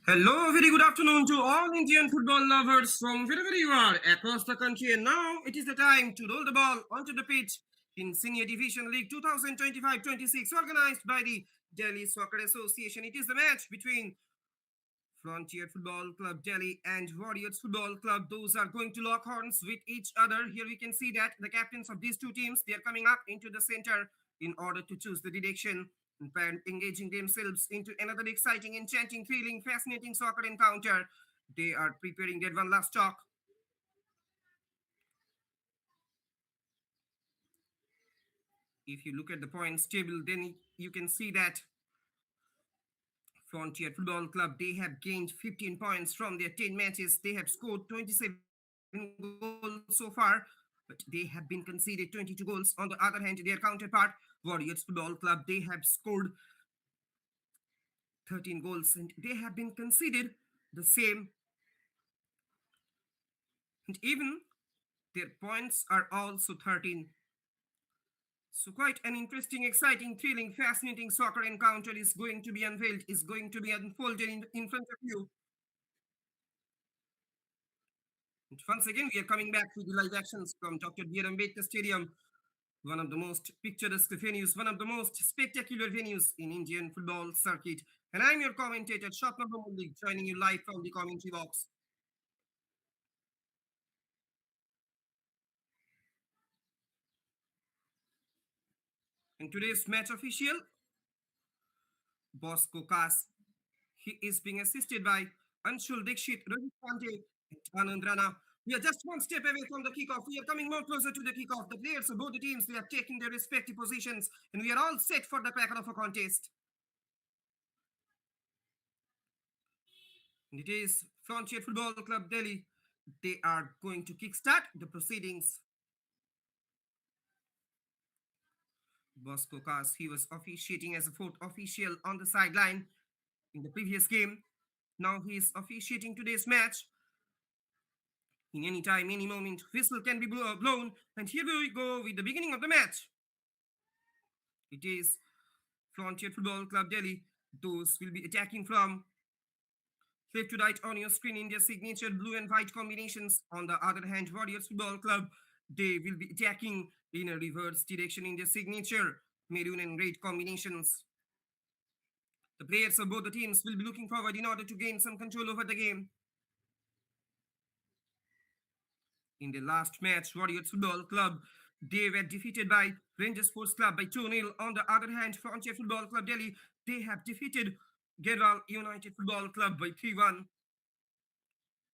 Hello, very good afternoon to all Indian football lovers from wherever you are across the country. And now it is the time to roll the ball onto the pitch in Senior Division League 2025-26, organized by the Delhi Soccer Association. It is the match between Frontier Football Club Delhi and Warriors Football Club. Those are going to lock horns with each other. Here we can see that the captains of these two teams, they are coming up into the center in order to choose the direction and engaging themselves into another exciting, enchanting, thrilling, fascinating soccer encounter. They are preparing their one last talk. If you look at the points table, then you can see that Frontier Football Club, they have gained 15 points from their 10 matches. They have scored 27 goals so far, but they have been conceded 22 goals. On the other hand, their counterpart, Warriors Football Club, they have scored 13 goals and they have been conceded the same. And even their points are also 13. So quite an interesting, exciting, thrilling, fascinating soccer encounter is going to be unveiled, is going to be unfolded in front of you. And once again, we are coming back to the live actions from Dr. Ambedkar Stadium, one of the most picturesque venues, one of the most spectacular venues in Indian football circuit. And I'm your commentator, Shotna Mohammed, joining you live from the commentary box. In today's match official, Bosco Kas. He is being assisted by Anshul Dikshit, Rohit Pandey, and Anand Rana. We are just one step away from the kickoff. We are coming more closer to the kickoff. The players of both the teams, they are taking their respective positions, and we are all set for the cracker of a contest. And it is Frontier Football Club Delhi. They are going to kickstart the proceedings. Bosco Kas, he was officiating as a fourth official on the sideline in the previous game. Now he is officiating today's match. In any time, any moment, whistle can be blown. And here we go with the beginning of the match. It is Frontier Football Club Delhi. Those will be attacking from left to right on your screen in their signature blue and white combinations. On the other hand, Warriors Football Club, they will be attacking in a reverse direction in their signature maroon and red combinations. The players of both the teams will be looking forward in order to gain some control over the game. In the last match, Warriors Football Club, they were defeated by Rangers Sports Club by 2-0. On the other hand, Frontier Football Club Delhi, they have defeated Gerwal United Football Club by 3-1.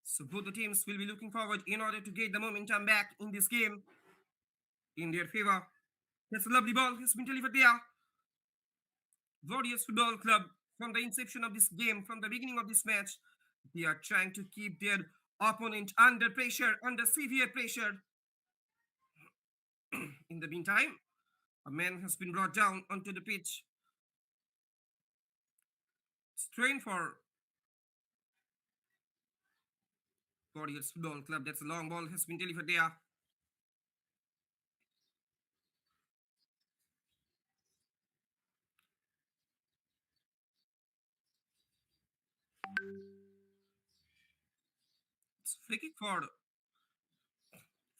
So both the teams will be looking forward in order to get the momentum back in this game in their favor. That's a lovely ball. Has been delivered there. Warriors Football Club, from the inception of this game, from the beginning of this match, they are trying to keep their opponent under pressure, under severe pressure. In the meantime, a man has been brought down onto the pitch. Strain for Warriors Football Club. That's a long ball has been delivered there. It's a free kick for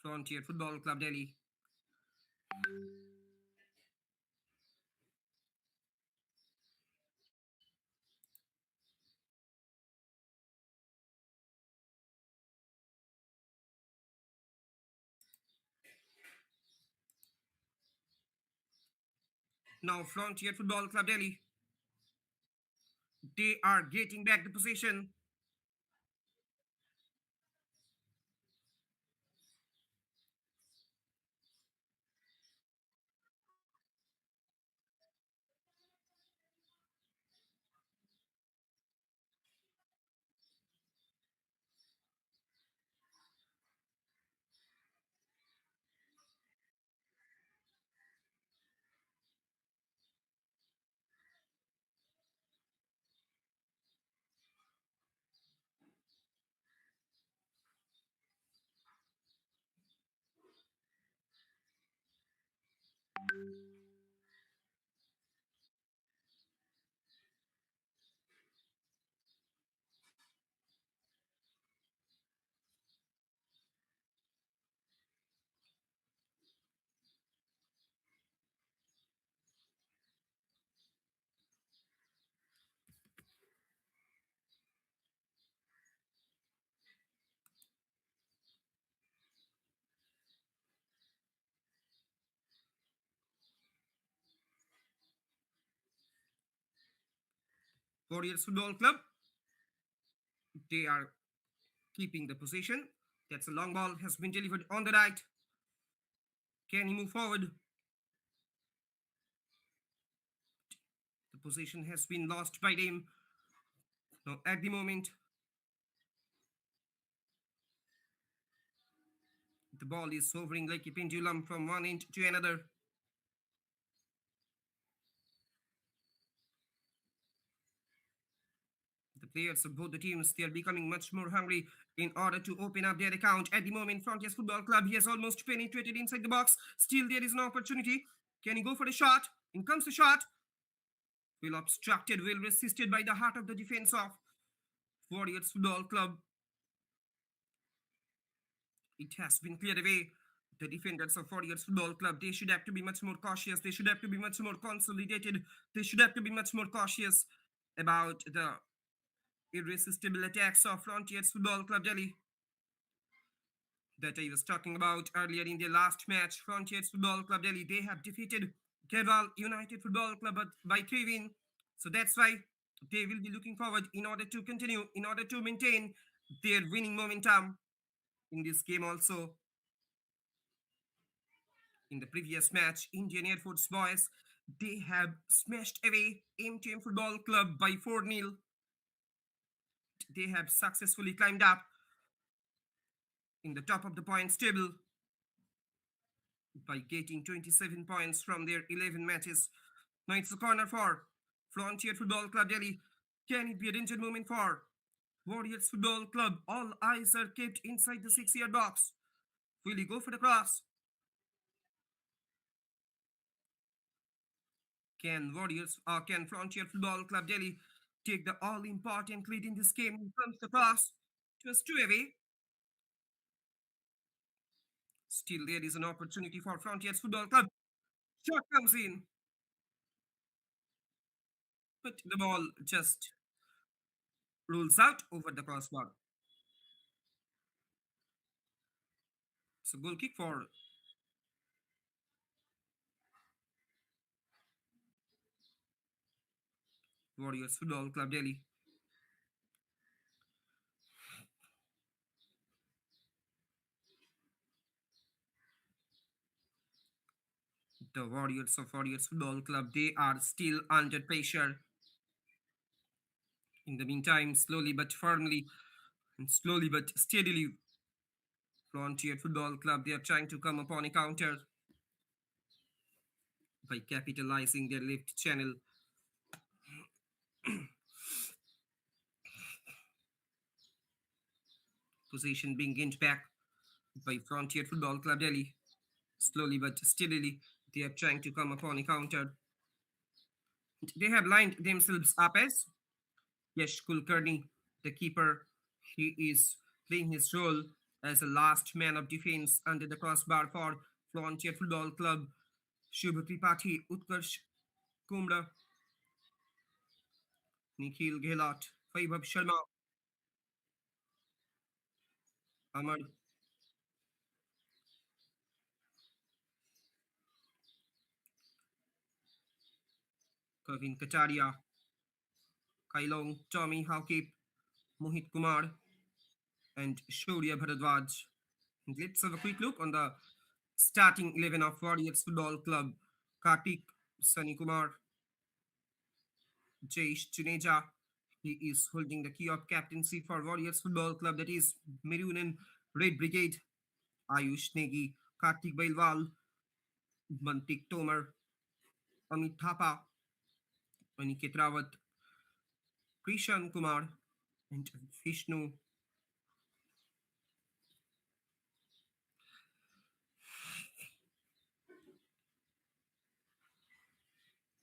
Frontier Football Club Delhi. Now Frontier Football Club Delhi, they are getting back the possession. Warriors Football Club, they are keeping the possession. That's a long ball, has been delivered on the right. Can he move forward? The possession has been lost by them. Now, at the moment, the ball is hovering like a pendulum from one end to another. The players of both the teams, they are becoming much more hungry in order to open up their account. At the moment, Frontiers Football Club, he has almost penetrated inside the box. Still, there is an opportunity. Can he go for the shot? In comes the shot. Well obstructed, well resisted by the heart of the defense of Warriors Football Club. It has been cleared away. The defenders of Warriors Football Club, they should have to be much more cautious. They should have to be much more consolidated. They should have to be much more cautious about the irresistible attacks of Frontiers Football Club Delhi that I was talking about earlier in their last match. Frontiers Football Club Delhi, they have defeated Keval United Football Club by 3 win. So that's why they will be looking forward in order to continue, in order to maintain their winning momentum in this game also. In the previous match, Indian Air Force boys, they have smashed away MTM Football Club by 4-0. They have successfully climbed up in the top of the points table by getting 27 points from their 11 matches. Now it's a corner for Frontier Football Club Delhi. Can it be a danger moment for Warriors Football Club? All eyes are kept inside the 6-yard box. Will he go for the cross? Can Frontier Football Club Delhi take the all-important lead in this game? Here comes the cross. Just two away. Still, there is an opportunity for Frontiers Football Club. Shot comes in, but the ball just rolls out over the crossbar. It's a goal kick for Warriors Football Club Delhi. The Warriors of Warriors Football Club, they are still under pressure. In the meantime, slowly but firmly and slowly but steadily, Frontier Football Club, they are trying to come upon a counter by capitalizing their left channel. Possession being gained back by Frontier Football Club Delhi. Slowly but steadily, they are trying to come upon a counter. They have lined themselves up as Yash Kulkarni, the keeper. He is playing his role as a last man of defense under the crossbar for Frontier Football Club. Shubha Tripathi, Utkarsh Kumra, Nikhil Gehlot, Vaibhav Sharma, Amar Kevin Kataria, Kailong, Tommy Haukip, Mohit Kumar, and Shurya Bharadwaj. And let's have a quick look on the starting 11 of Warriors Football Club. Kartik, Sunny Kumar, Jayesh Juneja. He is holding the key of captaincy for Warriors Football Club, that is Maroon and Red Brigade. Ayush Negi, Kartik Bailwal, Mantik Tomar, Amit Thapa, Aniket Rawat, Krishan Kumar, and Vishnu.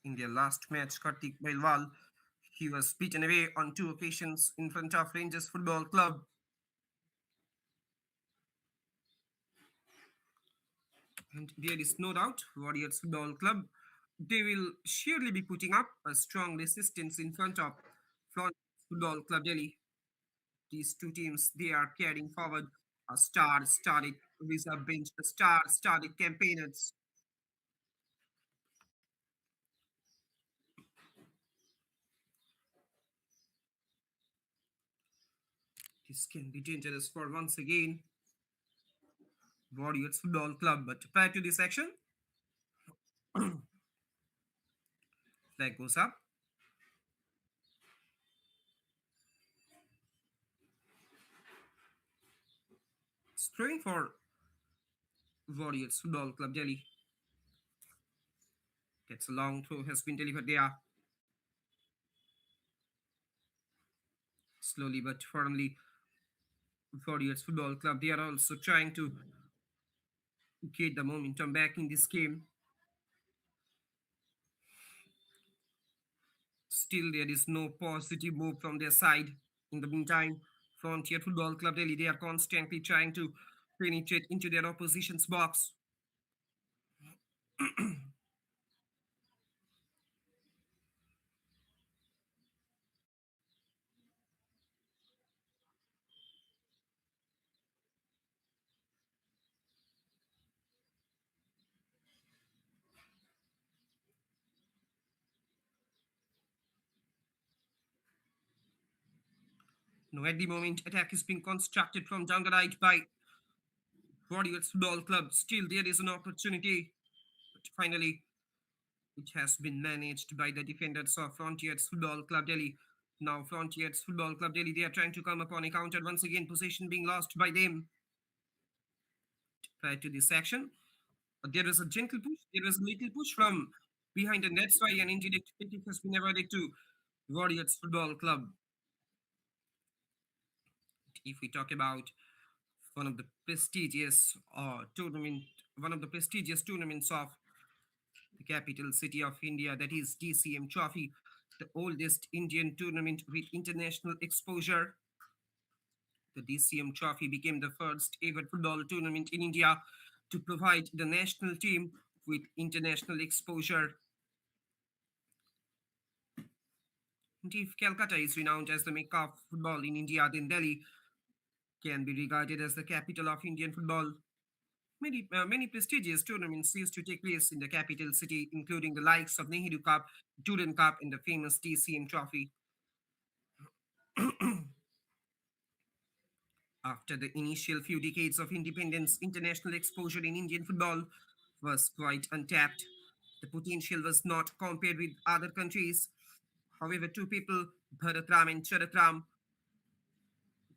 In their last match, Kartik Bailwal, he was beaten away on two occasions in front of Rangers Football Club. And there is no doubt, Warriors Football Club, they will surely be putting up a strong resistance in front of Florence Football Club Delhi. These two teams, they are carrying forward a star-studded reserve bench, a star-studded campaigners. This can be dangerous for once again Warriors Football Club. But prior to this action, flag goes up. It's throwing for Warriors Football Club Delhi. Gets a long throw has been delivered there. Slowly but firmly, Warriors Football Club, they are also trying to get the momentum back in this game. Still, there is no positive move from their side. In the meantime, Frontier Football Club Delhi, they are constantly trying to penetrate into their opposition's box. Now, at the moment, attack is being constructed from down the right by Warriors Football Club. Still, there is an opportunity. But finally, it has been managed by the defenders of Frontiers Football Club Delhi. Now, Frontiers Football Club Delhi, they are trying to come upon a counter. Once again, possession being lost by them. Prior to this action, there was a gentle push. There was a little push from behind, and that's why an indirect penalty has been awarded to Warriors Football Club. If we talk about one of the prestigious tournament, one of the prestigious tournaments of the capital city of India, that is DCM Trophy, the oldest Indian tournament with international exposure. The DCM Trophy became the first ever football tournament in India to provide the national team with international exposure. And if Calcutta is renowned as the Mecca of football in India, then Delhi can be regarded as the capital of Indian football. Many prestigious tournaments used to take place in the capital city, including the likes of Nehru Cup, Duran Cup, and the famous DCM Trophy. After the initial few decades of independence, international exposure in Indian football was quite untapped. The potential was not compared with other countries. However, two people, Bharat Ram and Charat Ram,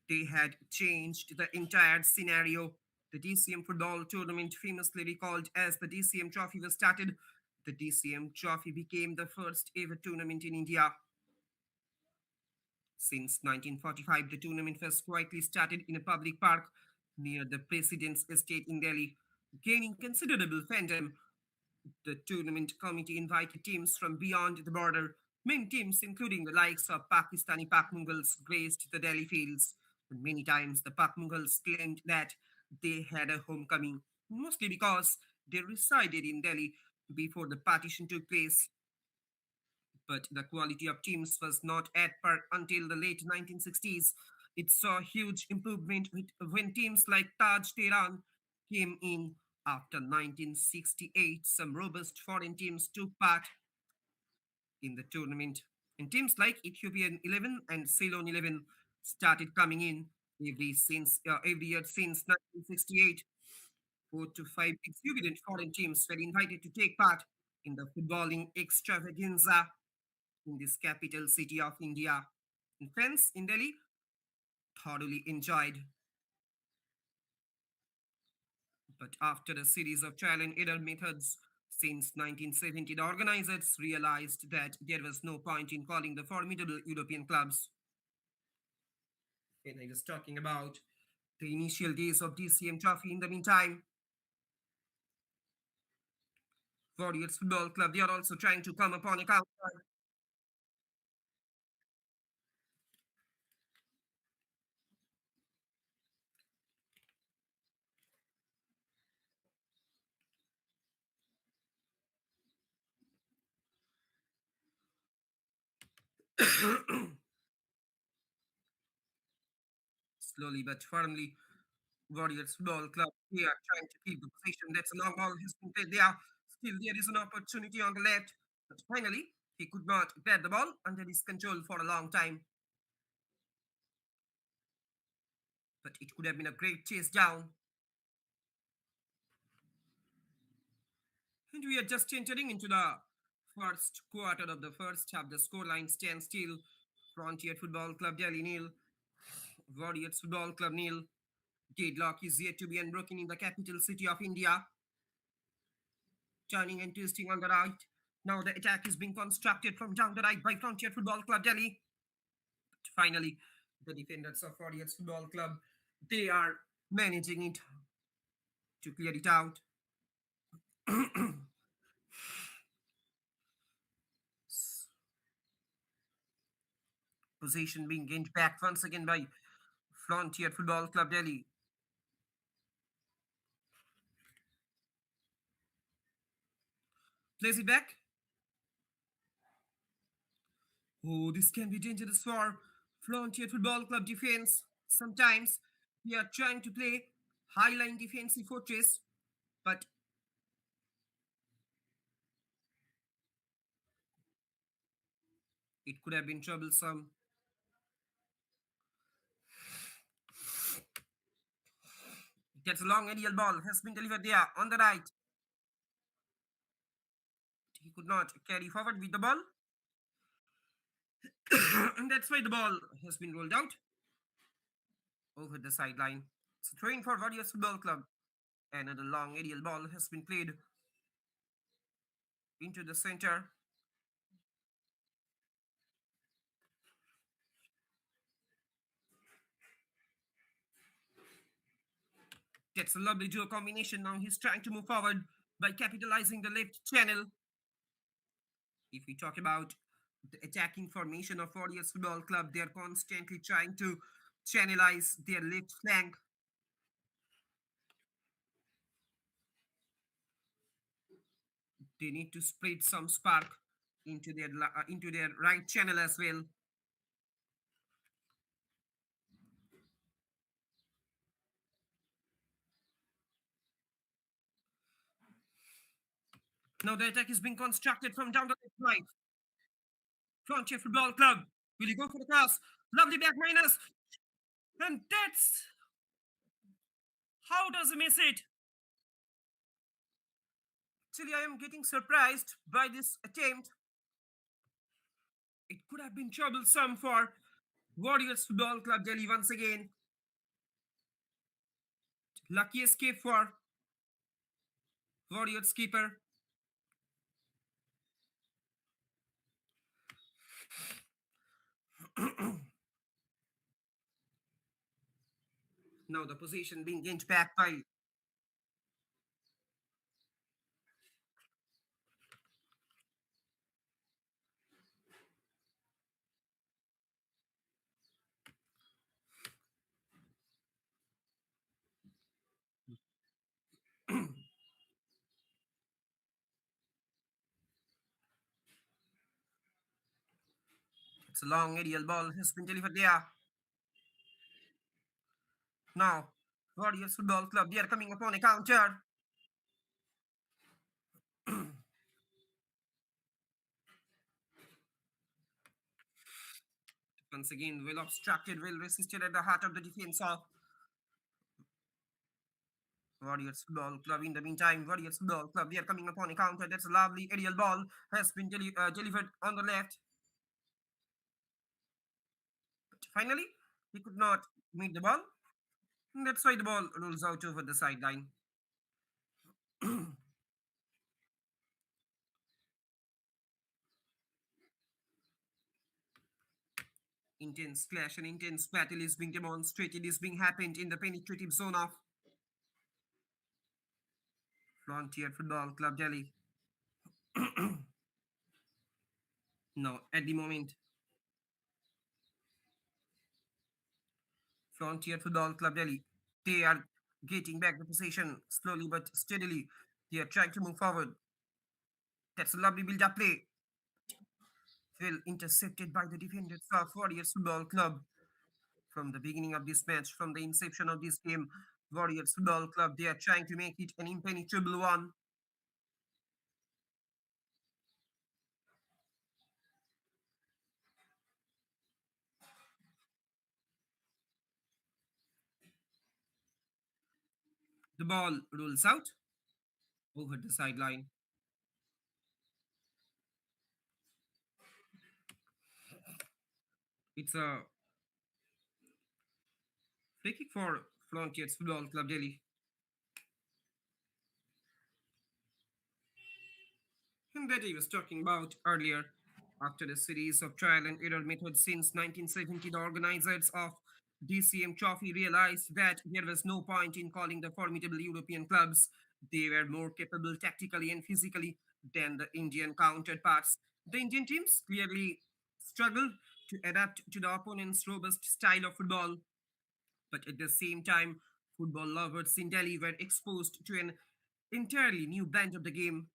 they had changed the entire scenario. The DCM football tournament, famously recalled as the DCM Trophy, was started. The DCM Trophy became the first ever tournament in India. Since 1945, the tournament was quietly started in a public park near the President's estate in Delhi, gaining considerable fandom. The tournament committee invited teams from beyond the border. Many teams, including the likes of Pakistani Pak Mughals, graced the Delhi fields. And many times, the Pak Mughals claimed that they had a homecoming, mostly because they resided in Delhi before the partition took place. But the quality of teams was not at par until the late 1960s. It saw huge improvement when teams like Taj Tehran came in after 1968. Some robust foreign teams took part in the tournament, and teams like Ethiopian 11 and Ceylon 11 started coming in every year since 1968. 4 to 5 exuberant foreign teams were invited to take part in the footballing extravaganza in this capital city of India. And fans in Delhi thoroughly enjoyed. But after a series of trial and error methods since 1970, the organizers realized that there was no point in calling the formidable European clubs. And I was talking about the initial days of DCM Trophy. In the meantime, Warriors Football Club, they are also trying to come upon a counter. Slowly but firmly, Warriors Football Club, they are trying to keep the position. That's a long ball has been played there. Still, there is an opportunity on the left. But finally, he could not grab the ball under his control for a long time. but it could have been a great chase down. And we are just entering into the first quarter of the first half. The scoreline stands still. Frontier Football Club Delhi nil, Warriors Football Club nil. Deadlock is yet to be unbroken in the capital city of India. Turning and twisting on the right. Now the attack is being constructed from down the right by Frontier Football Club Delhi. But finally, the defenders of Warriors Football Club, they are managing it to clear it out. Possession being gained back once again by Frontier Football Club Delhi. Plays it back. Oh, this can be dangerous for Frontier Football Club defense. Sometimes they are trying to play highline defensive fortress, but it could have been troublesome. Gets a long aerial ball, has been delivered there on the right. He could not carry forward with the ball. And that's why the ball has been rolled out over the sideline. It's a throw-in for Warriors Football Club. Another long aerial ball has been played into the center. Gets a lovely duo combination. Now he's trying to move forward by capitalizing the left channel. If we talk about the attacking formation of Warriors Football Club, they are constantly trying to channelize their left flank. They need to spread some spark into their right channel as well. Now the attack is being constructed from down the left right. Frontier Football Club. Will he go for the cross? Lovely back minus. And that's how does he miss it? Actually, I am getting surprised by this attempt. It could have been troublesome for Warriors Football Club Delhi once again. Lucky escape for Warriors keeper. Now the position being gained back by. It's a long aerial ball has been delivered there. Now, Warriors Football Club, they are coming upon a counter. Once again, well obstructed, well resisted at the heart of the defense of Warriors Football Club. In the meantime, Warriors Football Club, they are coming upon a counter. That's a lovely aerial ball has been delivered on the left. But finally, he could not meet the ball. And that's why the ball rolls out over the sideline. Intense clash and intense battle is being demonstrated, is being happened in the penetrative zone of Frontier Football Club Delhi. Now, at the moment, Frontier Football Club Delhi, they are getting back the possession slowly but steadily. They are trying to move forward. That's a lovely build-up play. Well intercepted by the defenders of Warriors Football Club. From the beginning of this match, from the inception of this game, Warriors Football Club, they are trying to make it an impenetrable one. The ball rolls out over the sideline. It's a free kick for Frontiers Football Club Delhi. And that I was talking about earlier. After a series of trial and error methods since 1970, the organizers of DCM Trophy realized that there was no point in calling the formidable European clubs. They were more capable tactically and physically than the Indian counterparts. The Indian teams clearly struggled to adapt to the opponent's robust style of football, but at the same time, football lovers in Delhi were exposed to an entirely new blend of the game.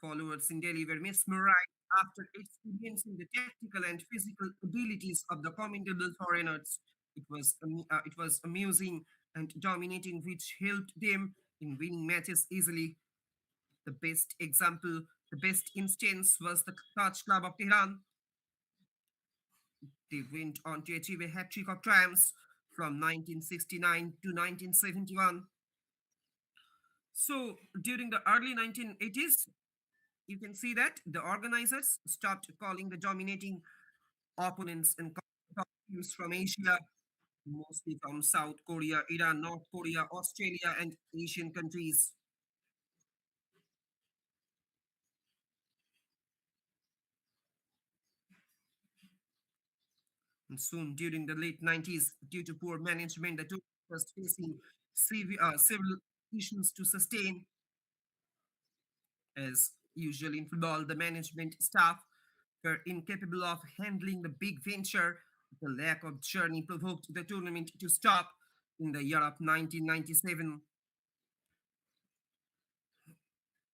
Followers in Delhi were mesmerized after experiencing the tactical and physical abilities of the commendable foreigners. It was amusing and dominating, which helped them in winning matches easily. The best example, the best instance was the Taj Club of Tehran. They went on to achieve a hat trick of triumphs from 1969 to 1971. So during the early 1980s, you can see that the organizers stopped calling the dominating opponents and teams from Asia, mostly from South Korea, Iran, North Korea, Australia, and Asian countries. And soon, during the late 90s, due to poor management, the tournament was facing several issues to sustain. As usual in football, the management staff were incapable of handling the big venture. The lack of journey provoked the tournament to stop in the year of 1997.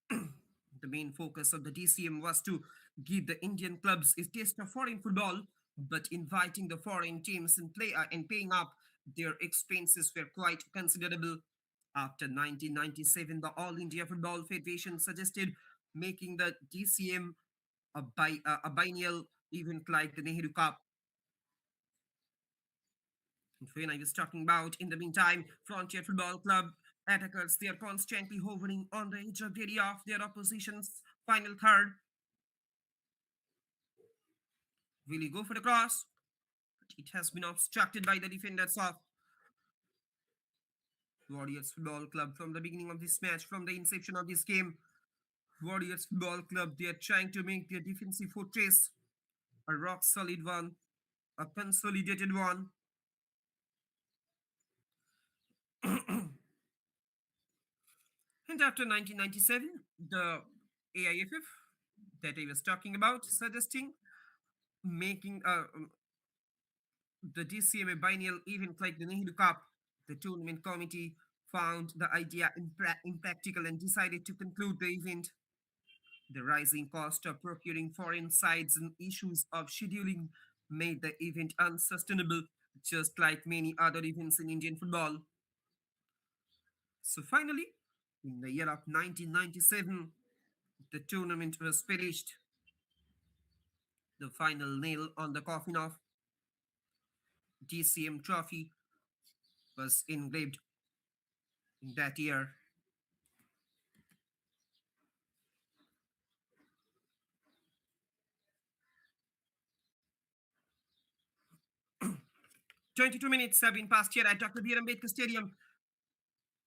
The main focus of the DCM was to give the Indian clubs a taste of foreign football, but inviting the foreign teams and paying up their expenses were quite considerable. After 1997, the All India Football Federation suggested making the DCM a biennial event like the Nehru Cup. And when I was talking about, in the meantime, Frontier Football Club attackers, they are constantly hovering on the edge of the area of their opposition's final third. Will he go for the cross? But it has been obstructed by the defenders of Warriors Football Club from the beginning of this match, from the inception of this game. Warriors Football Club, they are trying to make their defensive fortress a rock solid one, a consolidated one. And after 1997, the AIFF that I was talking about suggesting making the DCMA biennial event like the Nehru Cup, the tournament committee found the idea impractical and decided to conclude the event. The rising cost of procuring foreign sides and issues of scheduling made the event unsustainable, just like many other events in Indian football. So finally, in the year of 1997, the tournament was finished. The final nail on the coffin of DCM trophy was engraved in that year. 22 minutes have been passed here at Dr. B. Ambedkar Stadium.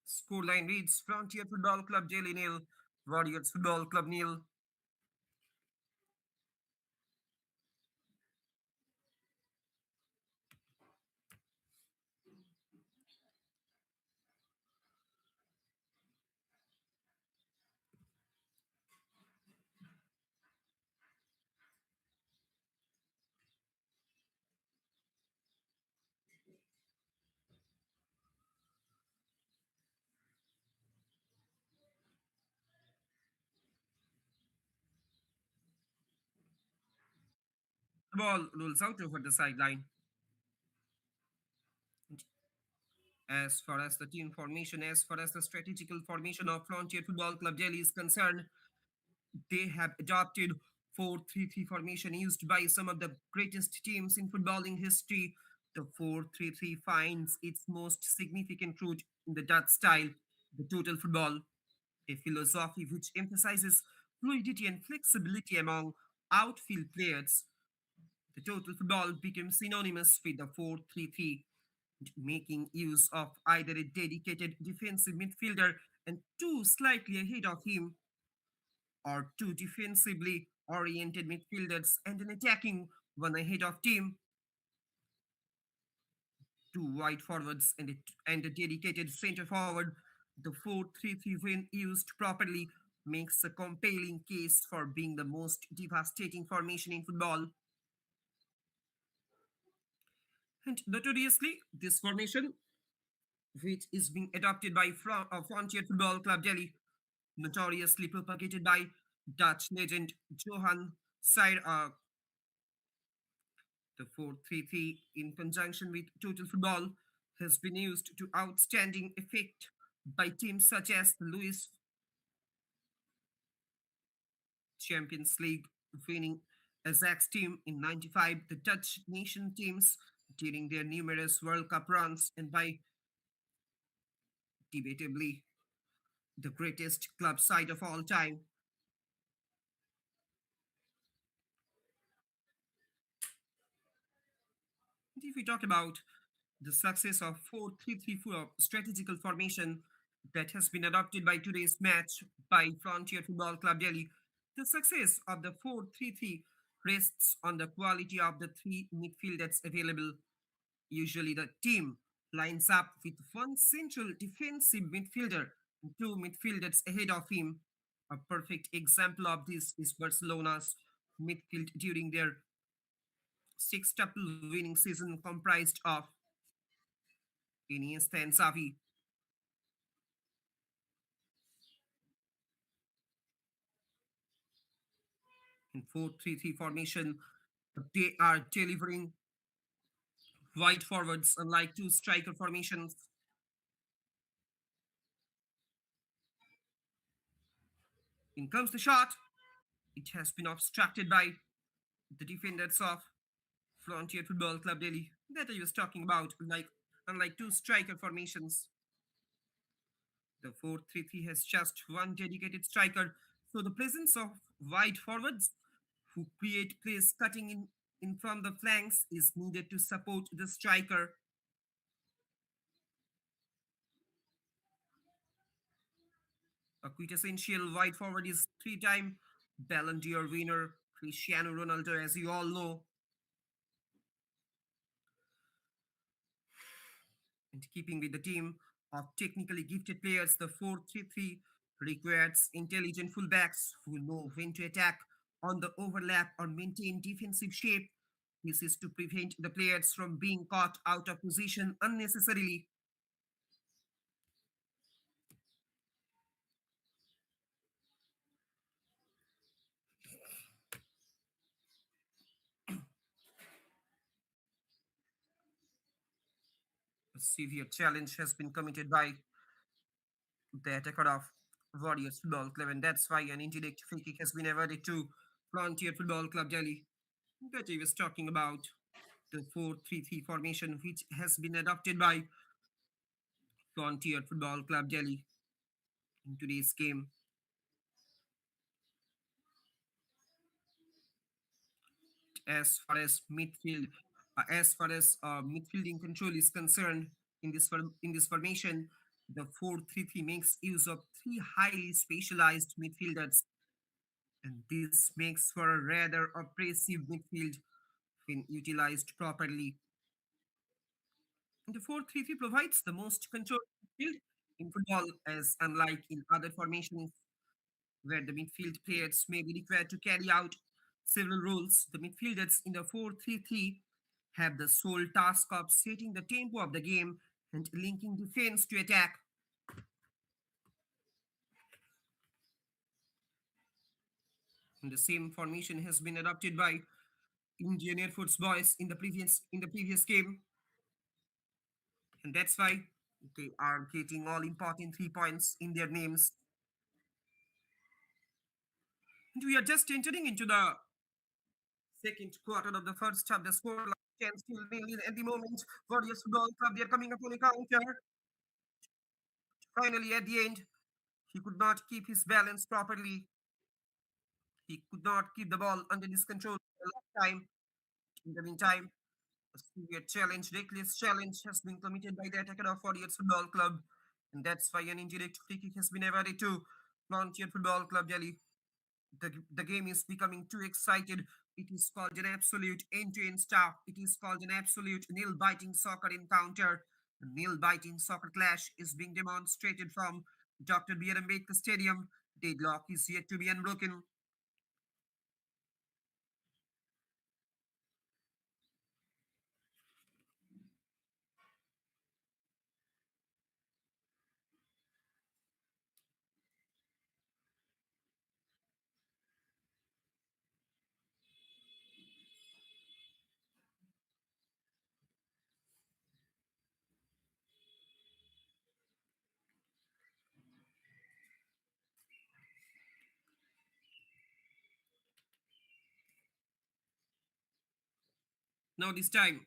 Scoreline reads Frontier Football Club Delhi nil, Warriors Football Club nil. The ball rolls out over the sideline. As far as the team formation, as far as the strategical formation of Frontier Football Club Delhi is concerned, they have adopted 4-3-3 formation used by some of the greatest teams in footballing history. The 4-3-3 finds its most significant root in the Dutch style. The total football, a philosophy which emphasizes fluidity and flexibility among outfield players. The total football became synonymous with the 4-3-3, making use of either a dedicated defensive midfielder and two slightly ahead of him, or two defensively oriented midfielders and an attacking one ahead of team, two wide forwards and a dedicated centre forward. The 4-3-3, when used properly, makes a compelling case for being the most devastating formation in football. And notoriously, this formation, which is being adopted by Frontier Football Club Delhi, notoriously propagated by Dutch legend Johan Sir, the 4-3-3 in conjunction with total football has been used to outstanding effect by teams such as the Louis Champions League winning Ajax team in 95, the Dutch nation teams during their numerous World Cup runs, and by debatably the greatest club side of all time. And if we talk about the success of 4-3-3 strategical formation that has been adopted by today's match by Frontier Football Club Delhi, the success of the 4-3-3 rests on the quality of the three midfielders available. Usually, the team lines up with one central defensive midfielder and two midfielders ahead of him. A perfect example of this is Barcelona's midfield during their sextuple winning season, comprised of Iniesta and Xavi. In 4-3-3 formation, they are delivering wide forwards, unlike two striker formations. In comes the shot. It has been obstructed by the defenders of Frontier Football Club Delhi that I was talking about. Unlike two striker formations, the 4-3-3 has just one dedicated striker. So the presence of wide forwards who create plays cutting in from the flanks is needed to support the striker. A quintessential wide forward is three-time Ballon d'Or winner Cristiano Ronaldo, as you all know. And keeping with the team of technically gifted players, the 4-3-3 requires intelligent fullbacks who know when to attack on the overlap or maintain defensive shape. This is to prevent the players from being caught out of position unnecessarily. A severe challenge has been committed by the attacker of Warriors Football Club, and that's why an indirect free kick has been awarded to Frontier Football Club Delhi. That he was talking about the 4-3-3 formation, which has been adopted by Frontier Football Club Delhi in today's game. As far as midfielding control is concerned, in this formation, the 4-3-3 makes use of three highly specialized midfielders, and this makes for a rather oppressive midfield when utilized properly. The 4-3-3 provides the most control midfield in football, as unlike in other formations where the midfield players may be required to carry out several roles. The midfielders in the 4-3-3 have the sole task of setting the tempo of the game and linking defense to attack. And the same formation has been adopted by Indian Air Force boys in the previous game, and that's why they are getting all important 3 points in their names. And we are just entering into the second quarter of the first half. The score stands still nil at the moment. Warriors Football Club, they are coming up on a counter. Finally, at the end, he could not keep his balance properly. He could not keep the ball under his control for a long time. In the meantime, a severe challenge, reckless challenge, has been committed by the attacker of Warriors Football Club, and that's why an indirect free kick has been awarded to Frontier Football Club Delhi. The game is becoming too excited. It is called an absolute end-to-end stuff. It is called an absolute nail-biting soccer encounter. The nail-biting soccer clash is being demonstrated from Dr. B. R. Ambedkar Stadium. Deadlock is yet to be unbroken. Now this time,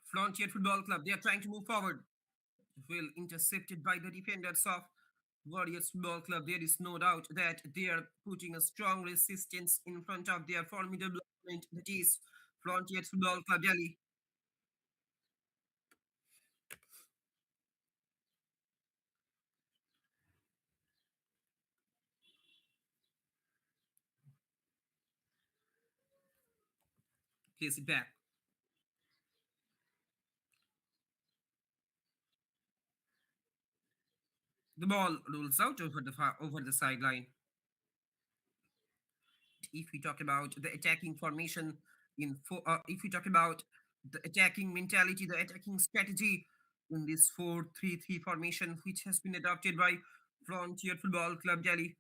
Frontier Football Club, they are trying to move forward. Well intercepted by the defenders of Warriors Football Club. There is no doubt that they are putting a strong resistance in front of their formidable opponent, that is Frontier Football Club Delhi. Place it back. The ball rolls out over the sideline. If we talk about the attacking formation if we talk about the attacking mentality, the attacking strategy in this 4-3-3 formation, which has been adopted by Frontier Football Club Delhi,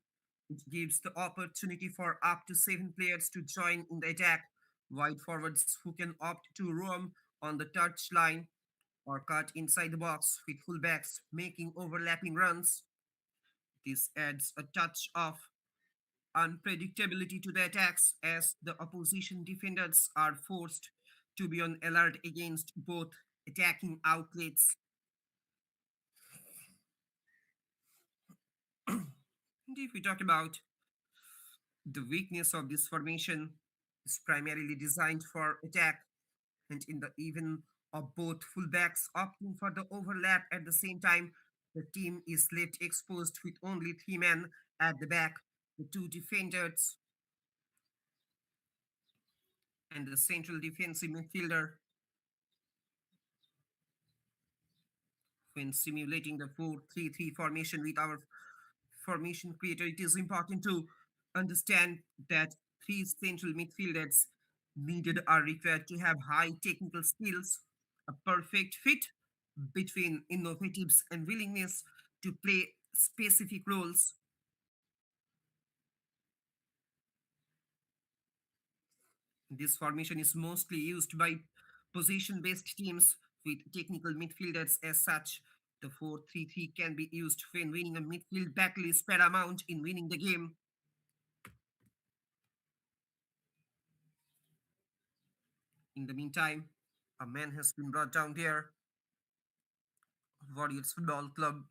it gives the opportunity for up to 7 players to join in the attack. Wide forwards who can opt to roam on the touch line or cut inside the box, with fullbacks making overlapping runs. This adds a touch of unpredictability to the attacks, as the opposition defenders are forced to be on alert against both attacking outlets. And if we talk about the weakness of this formation, is primarily designed for attack, and in the even of both fullbacks opting for the overlap at the same time, the team is left exposed with only 3 men at the back, the 2 defenders and the central defensive midfielder. When simulating the 4-3-3 formation with our formation creator, it is important to understand that 3 central midfielders needed are required to have high technical skills, a perfect fit between innovatives and willingness to play specific roles. This formation is mostly used by possession based teams with technical midfielders. As such, the 4-3-3 can be used when winning a midfield battle is paramount in winning the game. In the meantime, a man has been brought down there, Warriors Football Club,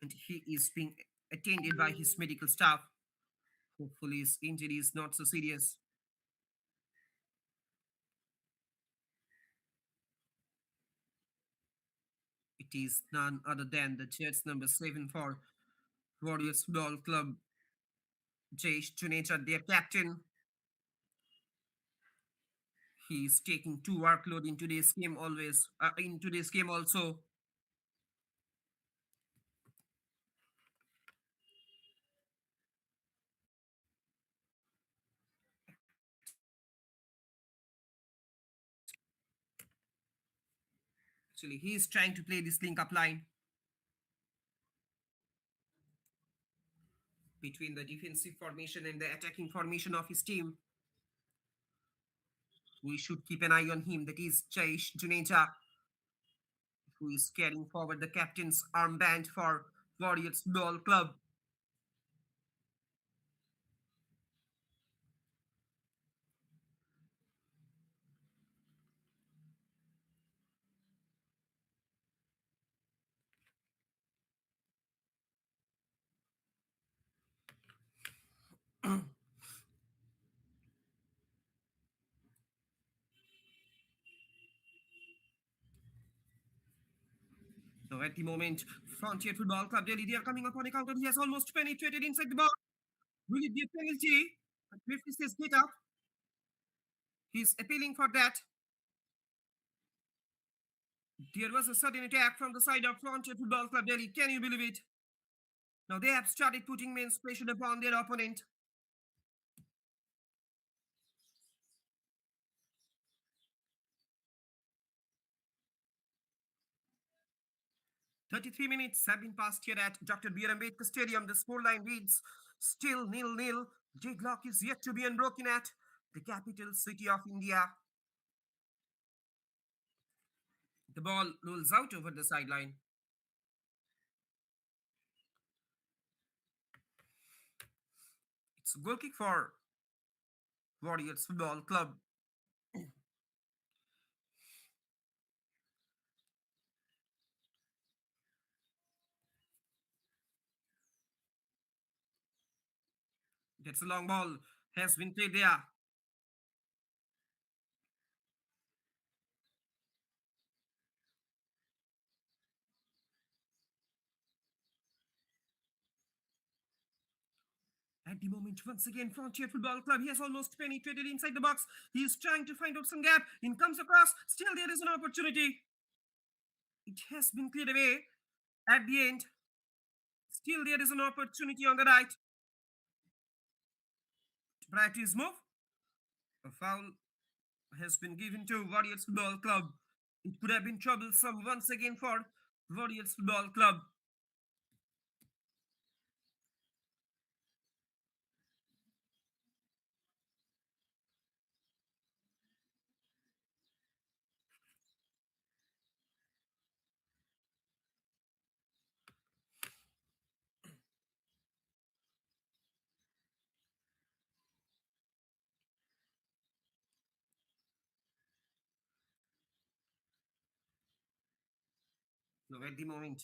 and he is being attended by his medical staff. Hopefully, his injury is not so serious. It is none other than the Jets number 7 for Warriors Football Club, Jayesh Juneja, their captain. He is taking two workload in today's game always. In today's game also, actually, he is trying to play this link up line between the defensive formation and the attacking formation of his team. We should keep an eye on him. That is Jayesh Juneja, who is carrying forward the captain's armband for Warriors Football Club. So at the moment, Frontier Football Club Delhi, they are coming upon a counter. He has almost penetrated inside the box. Will it be a penalty? But referee says get up. He's appealing for that. There was a sudden attack from the side of Frontier Football Club Delhi. Can you believe it? Now they have started putting men's pressure upon their opponent. 33 minutes have been passed here at Dr. B. R. Ambedkar Stadium. The scoreline reads still nil-nil. Deadlock is yet to be unbroken at the capital city of India. The ball rolls out over the sideline. It's a goal kick for Warriors Football Club. That's a long ball. Has been played there. At the moment, once again, Frontier Football Club, he has almost penetrated inside the box. He is trying to find out some gap. In comes across. Still, there is an opportunity. It has been cleared away at the end. Still, there is an opportunity on the right. Prior to his move, a foul has been given to Warriors Football Club. It could have been troublesome once again for Warriors Football Club. Now, at the moment,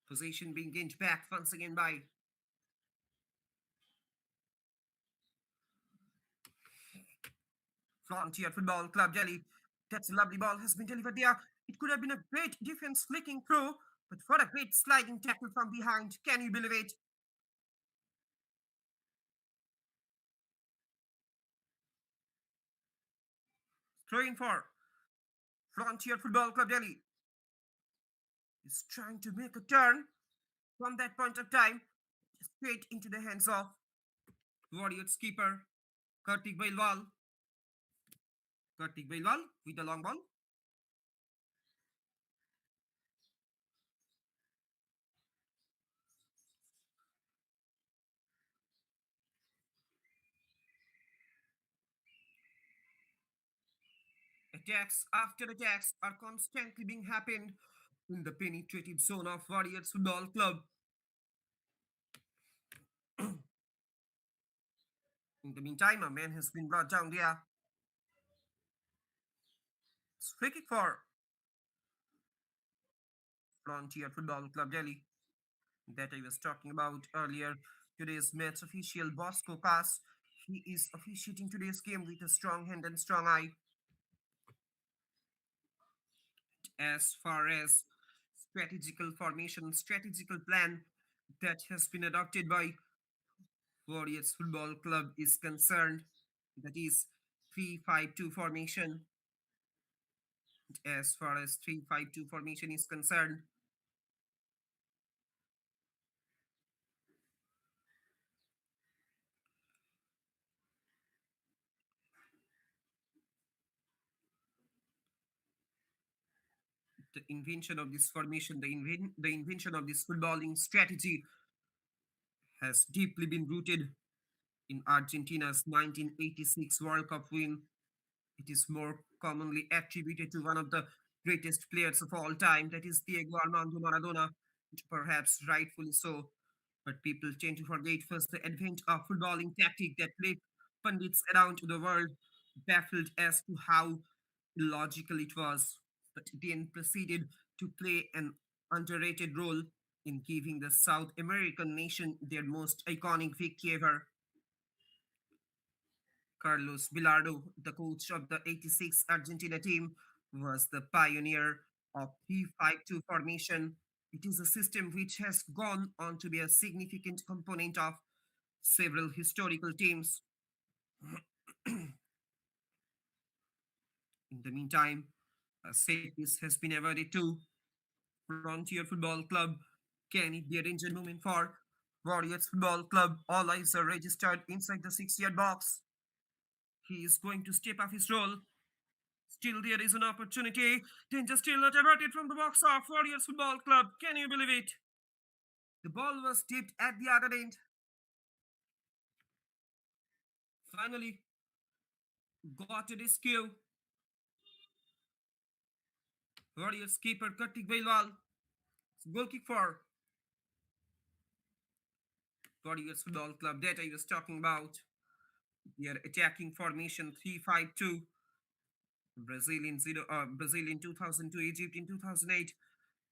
possession being gained back once again by Frontier Football Club Delhi. That's a lovely ball has been delivered there. It could have been a great defense flicking through, but what a great sliding tackle from behind. Can you believe it? Throwing for Frontier Football Club Delhi is trying to make a turn from that point of time straight into the hands of Warriors keeper Kartik Bailwal. Kartik Bailwal with the long ball. Attacks after attacks are constantly being happened in the penetrative zone of Warriors Football Club. In the meantime, a man has been brought down there. It's free kick for Frontier Football Club Delhi that I was talking about earlier. Today's match official Bosco Kass. He is officiating today's game with a strong hand and strong eye. As far as strategical formation, strategical plan that has been adopted by Warriors Football Club is concerned, that is 3-5-2 formation. As far as 3-5-2 formation is concerned, the invention of this formation, the invention of this footballing strategy has deeply been rooted in Argentina's 1986 World Cup win. It is more commonly attributed to one of the greatest players of all time, that is Diego Armando Maradona, perhaps rightfully so. But people tend to forget first the advent of footballing tactic that left pundits around the world baffled as to how illogical it was, but then proceeded to play an underrated role in giving the South American nation their most iconic victory ever. Carlos Bilardo, the coach of the 86 Argentina team, was the pioneer of 3-5-2 formation. It is a system which has gone on to be a significant component of several historical teams. In the meantime, a set piece has been awarded to Frontier Football Club. Can it be a danger moment for Warriors Football Club? All eyes are registered inside the 6-yard box. He is going to step up his role. Still, there is an opportunity. Danger still not averted from the box of Warriors Football Club. Can you believe it? The ball was tipped at the other end. Finally, got a rescue. Warriors keeper Kartik Bailwal. Goal kick for Warriors Football Club that I was talking about. Their attacking formation 3-5-2. Brazil in 2002, Egypt in 2008,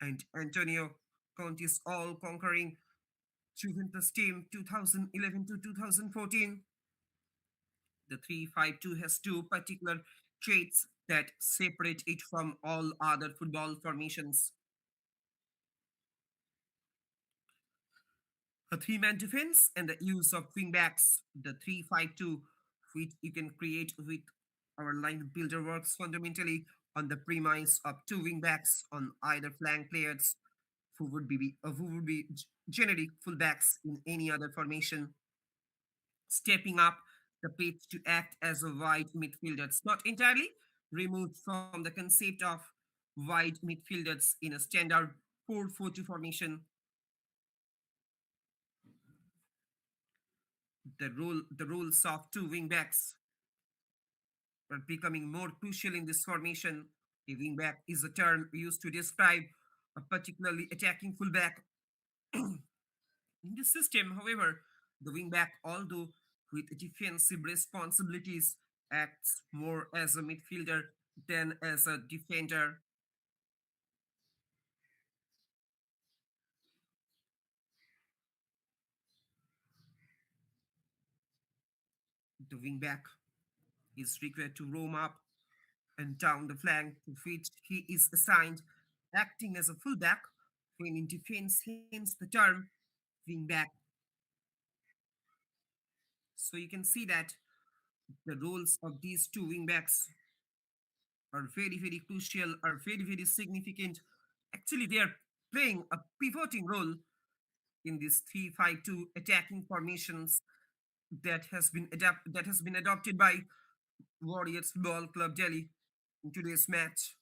and Antonio Conte's all-conquering Juventus team 2011 to 2014. The 3-5-2 has two particular traits that separate it from all other football formations. A three-man defense and the use of wingbacks. The 3-5-2, which you can create with our line builder, works fundamentally on the premise of two wingbacks on either flank players who would be generic fullbacks in any other formation, stepping up the pitch to act as a wide midfielders, not entirely removed from the concept of wide midfielders in a standard 4-4-2 formation. The roles of two wingbacks are becoming more crucial in this formation. A wingback is a term used to describe a particularly attacking fullback. In this system, however, the wingback, although with defensive responsibilities, acts more as a midfielder than as a defender. The wingback is required to roam up and down the flank to which he is assigned, acting as a fullback when in defense, hence the term wingback. So you can see that the roles of these two wingbacks are very, very crucial, are very, very significant. Actually, they are playing a pivoting role in these 3-5-2 attacking formations that has been adopted by Warriors Football Club Delhi in today's match.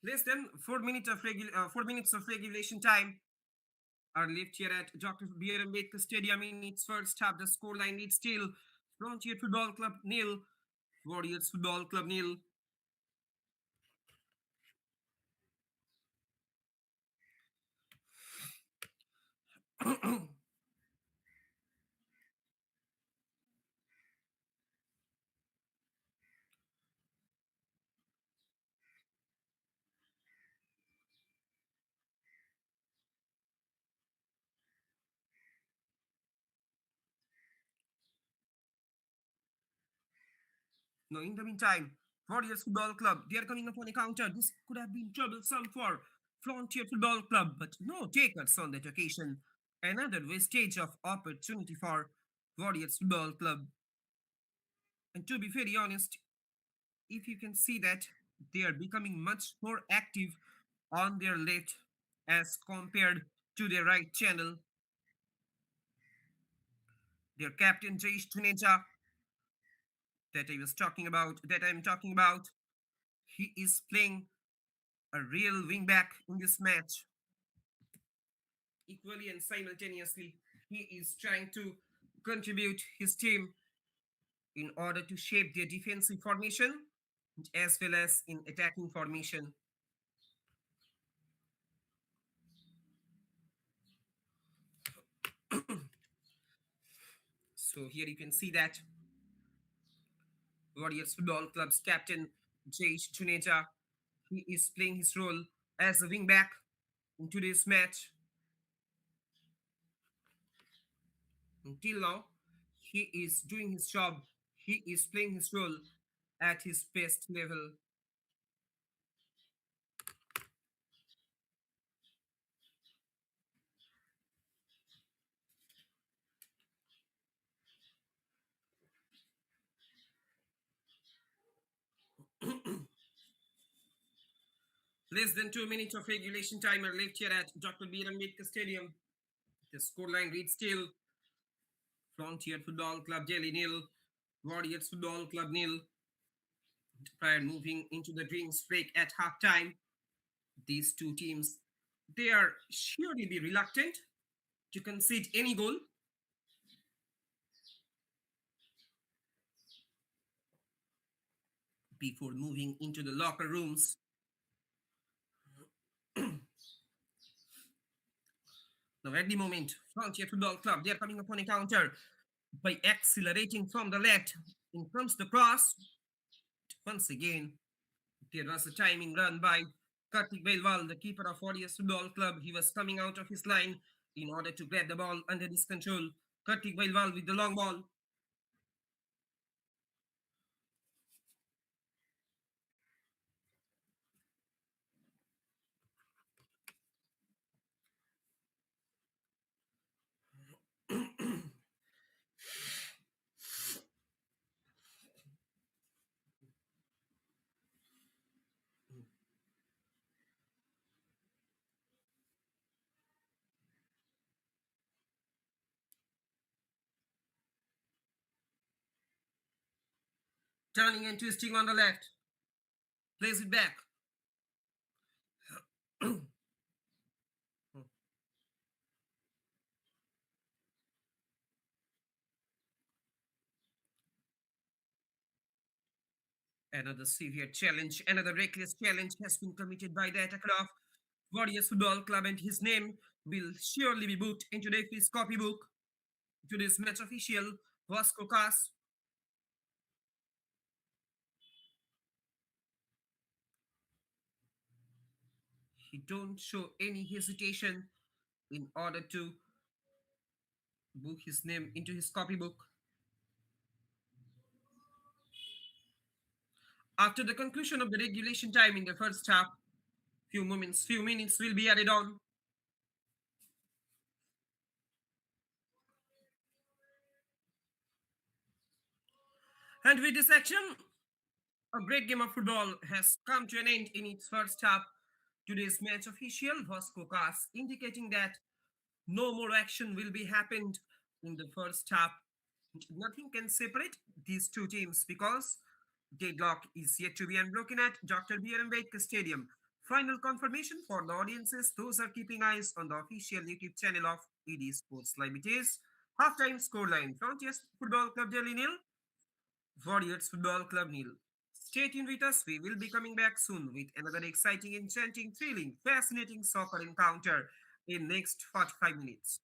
Less than 4 minutes of regulation time are left here at Dr. B. R. Ambedkar Stadium in its first half. The scoreline is still Frontier Football Club nil, Warriors Football Club nil. Now, in the meantime, Warriors Football Club, they are coming upon a counter. This could have been troublesome for Frontier Football Club, but no takers on that occasion. Another wastage of opportunity for Warriors Football Club. And to be very honest, if you can see that they are becoming much more active on their left as compared to their right channel. Their captain Jaish Tuneja that I'm talking about, he is playing a real wingback in this match. Equally and simultaneously, he is trying to contribute his team in order to shape their defensive formation as well as in attacking formation. So here you can see that Warriors Football Club's captain Jaish Chuneja, he is playing his role as a wingback in today's match. Until now, he is doing his job, he is playing his role at his best level. Less than 2 minutes of regulation time are left here at Dr. Ambedkar Stadium. The scoreline reads still Frontier Football Club Delhi nil, Warriors Football Club nil. Prior moving into the drinks break at halftime, these two teams they are surely be reluctant to concede any goal before moving into the locker rooms. Now, at the moment, Frontier Football Club they are coming upon a counter by accelerating from the left. In comes the cross. Once again, there was a timing run by Kartik Belwal, the keeper of Warriors Football Club. He was coming out of his line in order to grab the ball under his control. Kartik Belwal with the long ball. Turning and twisting on the left. Plays it back. Another severe challenge, another reckless challenge has been committed by the attacker of Warriors Football Club, and his name will surely be booked into the FA's copybook. Today's match official, Vasco Cas. He don't show any hesitation in order to book his name into his copybook. After the conclusion of the regulation time in the first half, few minutes will be added on. And with this action, a great game of football has come to an end in its first half. Today's match official was Kokas, indicating that no more action will be happened in the first half. Nothing can separate these two teams because deadlock is yet to be unbroken at Dr. Ambedkar Stadium. Final confirmation for the audiences, those are keeping eyes on the official YouTube channel of ED Sports Live. It is halftime scoreline. Frontiers Football Club Delhi nil, Warriors Football Club nil. Stay tuned with us. We will be coming back soon with another exciting, enchanting, thrilling, fascinating soccer encounter in next 45 minutes.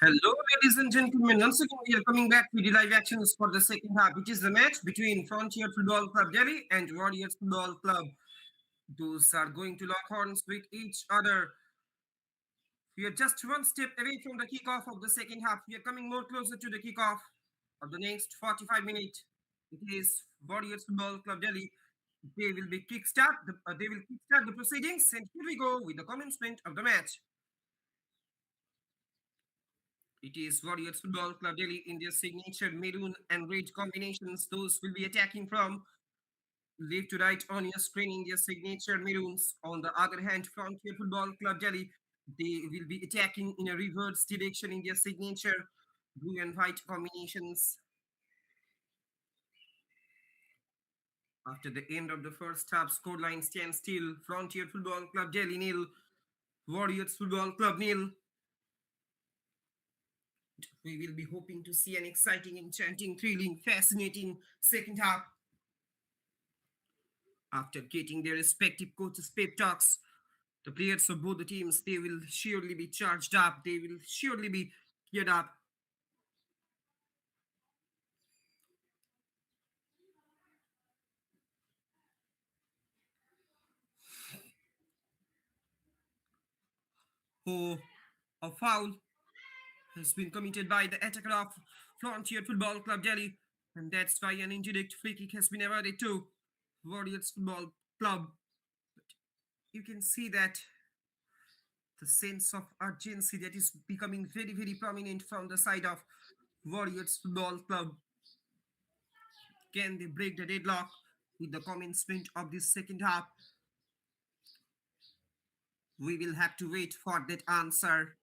Hello, ladies and gentlemen. Once again, we are coming back with the live actions for the second half, which is the match between Frontier Football Club Delhi and Warriors Football Club. Those are going to lock horns with each other. We are just one step away from the kickoff of the second half. We are coming more closer to the kickoff of the next 45 minutes. It is Warriors Football Club Delhi. They will kickstart the proceedings, and here we go with the commencement of the match. It is Warriors Football Club Delhi in their signature maroon and red combinations. Those will be attacking from left to right on your screen in their signature maroons. On the other hand, Frontier Football Club Delhi, they will be attacking in a reverse direction in their signature blue and white combinations. After the end of the first half, scoreline stands still. Frontier Football Club Delhi nil, Warriors Football Club nil. We will be hoping to see an exciting, enchanting, thrilling, fascinating second half. After getting their respective coaches' pep talks, the players of both the teams, they will surely be charged up. They will surely be geared up. Oh, a foul has been committed by the attacker of Frontier Football Club Delhi, and that's why an indirect free kick has been awarded to Warriors Football Club. You can see that the sense of urgency that is becoming very, very prominent from the side of Warriors Football Club. Can they break the deadlock with the commencement of this second half? We will have to wait for that answer.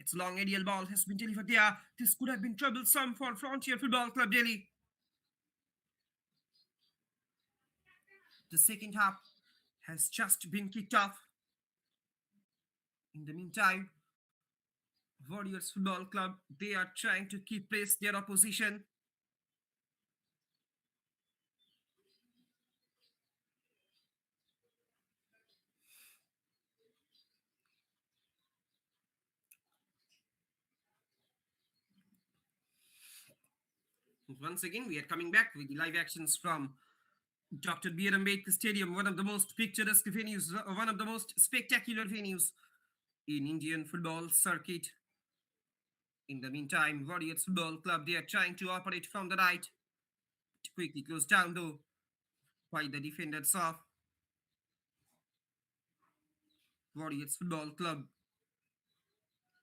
Its long aerial ball has been delivered there. This could have been troublesome for Frontier Football Club Delhi. The second half has just been kicked off. In the meantime, Warriors Football Club, they are trying to keep pace their opposition. Once again, we are coming back with the live actions from Dr. B. Ambedkar Stadium, one of the most picturesque venues, one of the most spectacular venues in Indian football circuit. In the meantime, Warriors Football Club, they are trying to operate from the right. It quickly closed down though by the defenders of Warriors Football Club.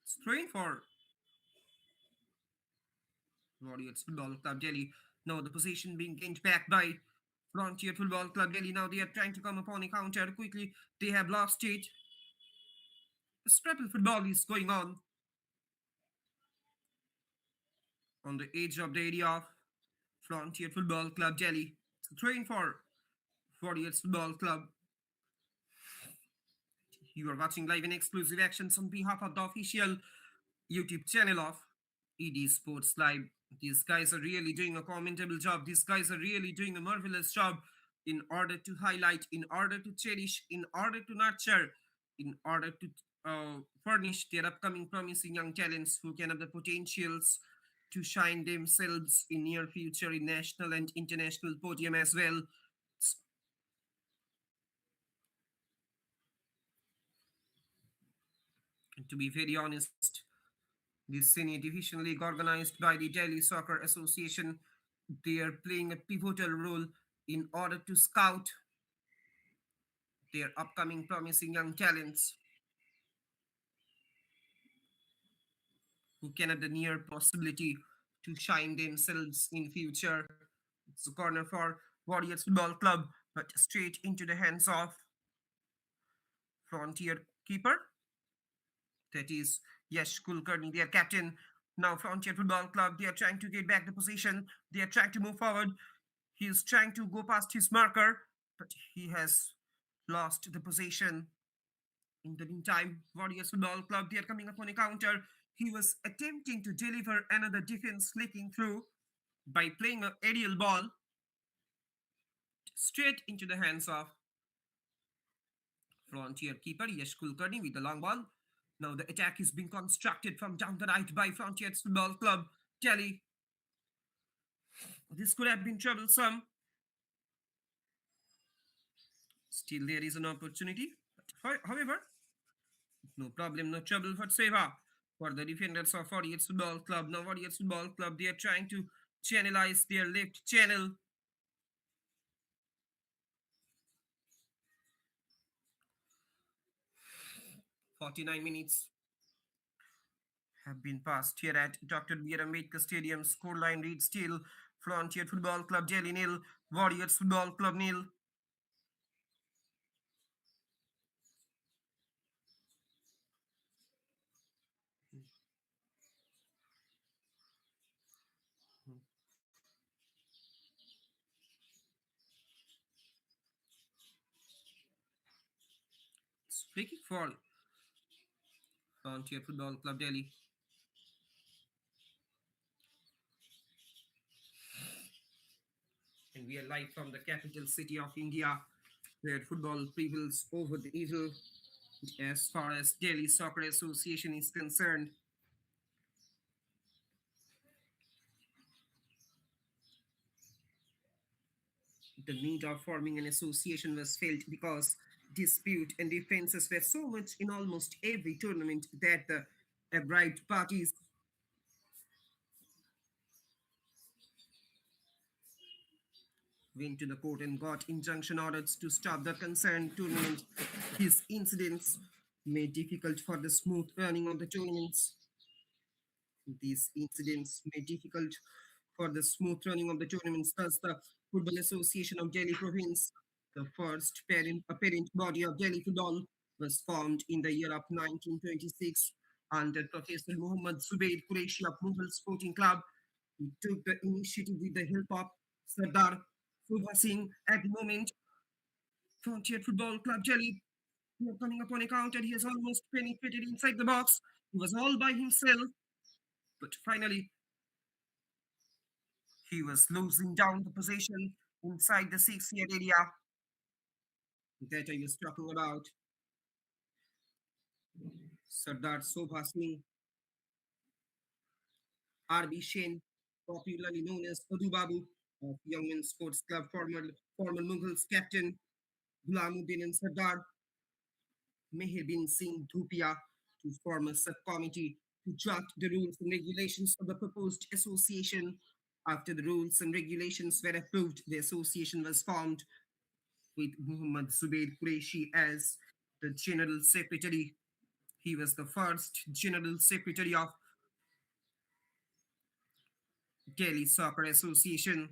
Spraying for Warriors Football Club Delhi. Now the possession being gained back by Frontier Football Club Delhi. Now they are trying to come upon a counter quickly. They have lost it. A scrabble football is going on the edge of the area of Frontier Football Club Delhi. It's a train for Warriors Football Club. You are watching live and exclusive actions on behalf of the official YouTube channel of ED Sports Live. These guys are really doing a commendable job. These guys are really doing a marvelous job in order to highlight, in order to cherish, in order to nurture, in order to furnish their upcoming promising young talents who can have the potentials to shine themselves in near future in national and international podium as well. And to be very honest, this senior division league organized by the Delhi Soccer Association, they are playing a pivotal role in order to scout their upcoming promising young talents who can have the near possibility to shine themselves in future. It's a corner for Warriors Football Club, but straight into the hands of Frontier keeper. That is Yash Kulkarni, their captain. Now Frontier Football Club, they are trying to get back the position. They are trying to move forward. He is trying to go past his marker, but he has lost the possession. In the meantime, Warriors Football Club, they are coming upon a counter. He was attempting to deliver another defense slicking through by playing an aerial ball straight into the hands of Frontier keeper Yash Kulkarni with the long ball. Now the attack is being constructed from down the right by Frontiers Football Club, Delhi. This could have been troublesome. Still, there is an opportunity. However, no problem, no trouble whatsoever for the defenders of Warriors Football Club. Now, Warriors Football Club, they are trying to channelize their left channel. 49 minutes have been passed here at Dr. B. R. Ambedkar Stadium. Scoreline reads still Frontier Football Club Delhi nil, Warriors Football Club nil. It's free kick for Frontier Football Club Delhi. And we are live from the capital city of India, where football prevails over the evil as far as Delhi Soccer Association is concerned. The need of forming an association was felt because dispute and differences were so much in almost every tournament that the aggrieved parties went to the court and got injunction orders to stop the concerned tournament. These incidents made difficult for the smooth running of the tournaments. These incidents made difficult for the smooth running of the tournaments. Thus, the Football Association of Delhi Province, the first parent body of Delhi football, was formed in the year of 1926 under Professor Muhammad Zubair Qureshi of Mughal Sporting Club. He took the initiative with the help of Sardar Subha Singh. At the moment, Frontier Football Club Delhi, coming upon a counter, he has almost penetrated inside the box. He was all by himself, but finally he was losing down the possession inside the 6 yard area that I was talking about. Sardar Sobha Singh, R.B. Shen, popularly known as Adu Babu of Young Men Sports Club, former Mughals captain Gulamuddin and Sardar Meher Bin Singh Dhupia to form a subcommittee to draft the rules and regulations of the proposed association. After the rules and regulations were approved, the association was formed with Muhammad Zubair Qureshi as the General Secretary. He was the first General Secretary of Delhi Soccer Association.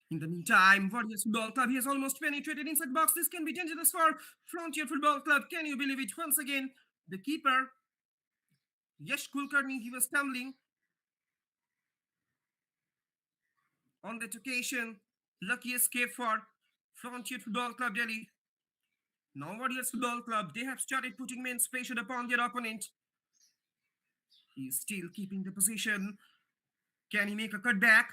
In the meantime, Warriors Football Club has almost penetrated inside the box. This can be dangerous for Frontier Football Club. Can you believe it? Once again, the keeper, Yash Kulkarni, he was stumbling on that occasion. Lucky escape for Frontier Football Club Delhi. Now Warriors Football Club, they have started putting men's pressure upon their opponent. He's still keeping the position. Can he make a cutback?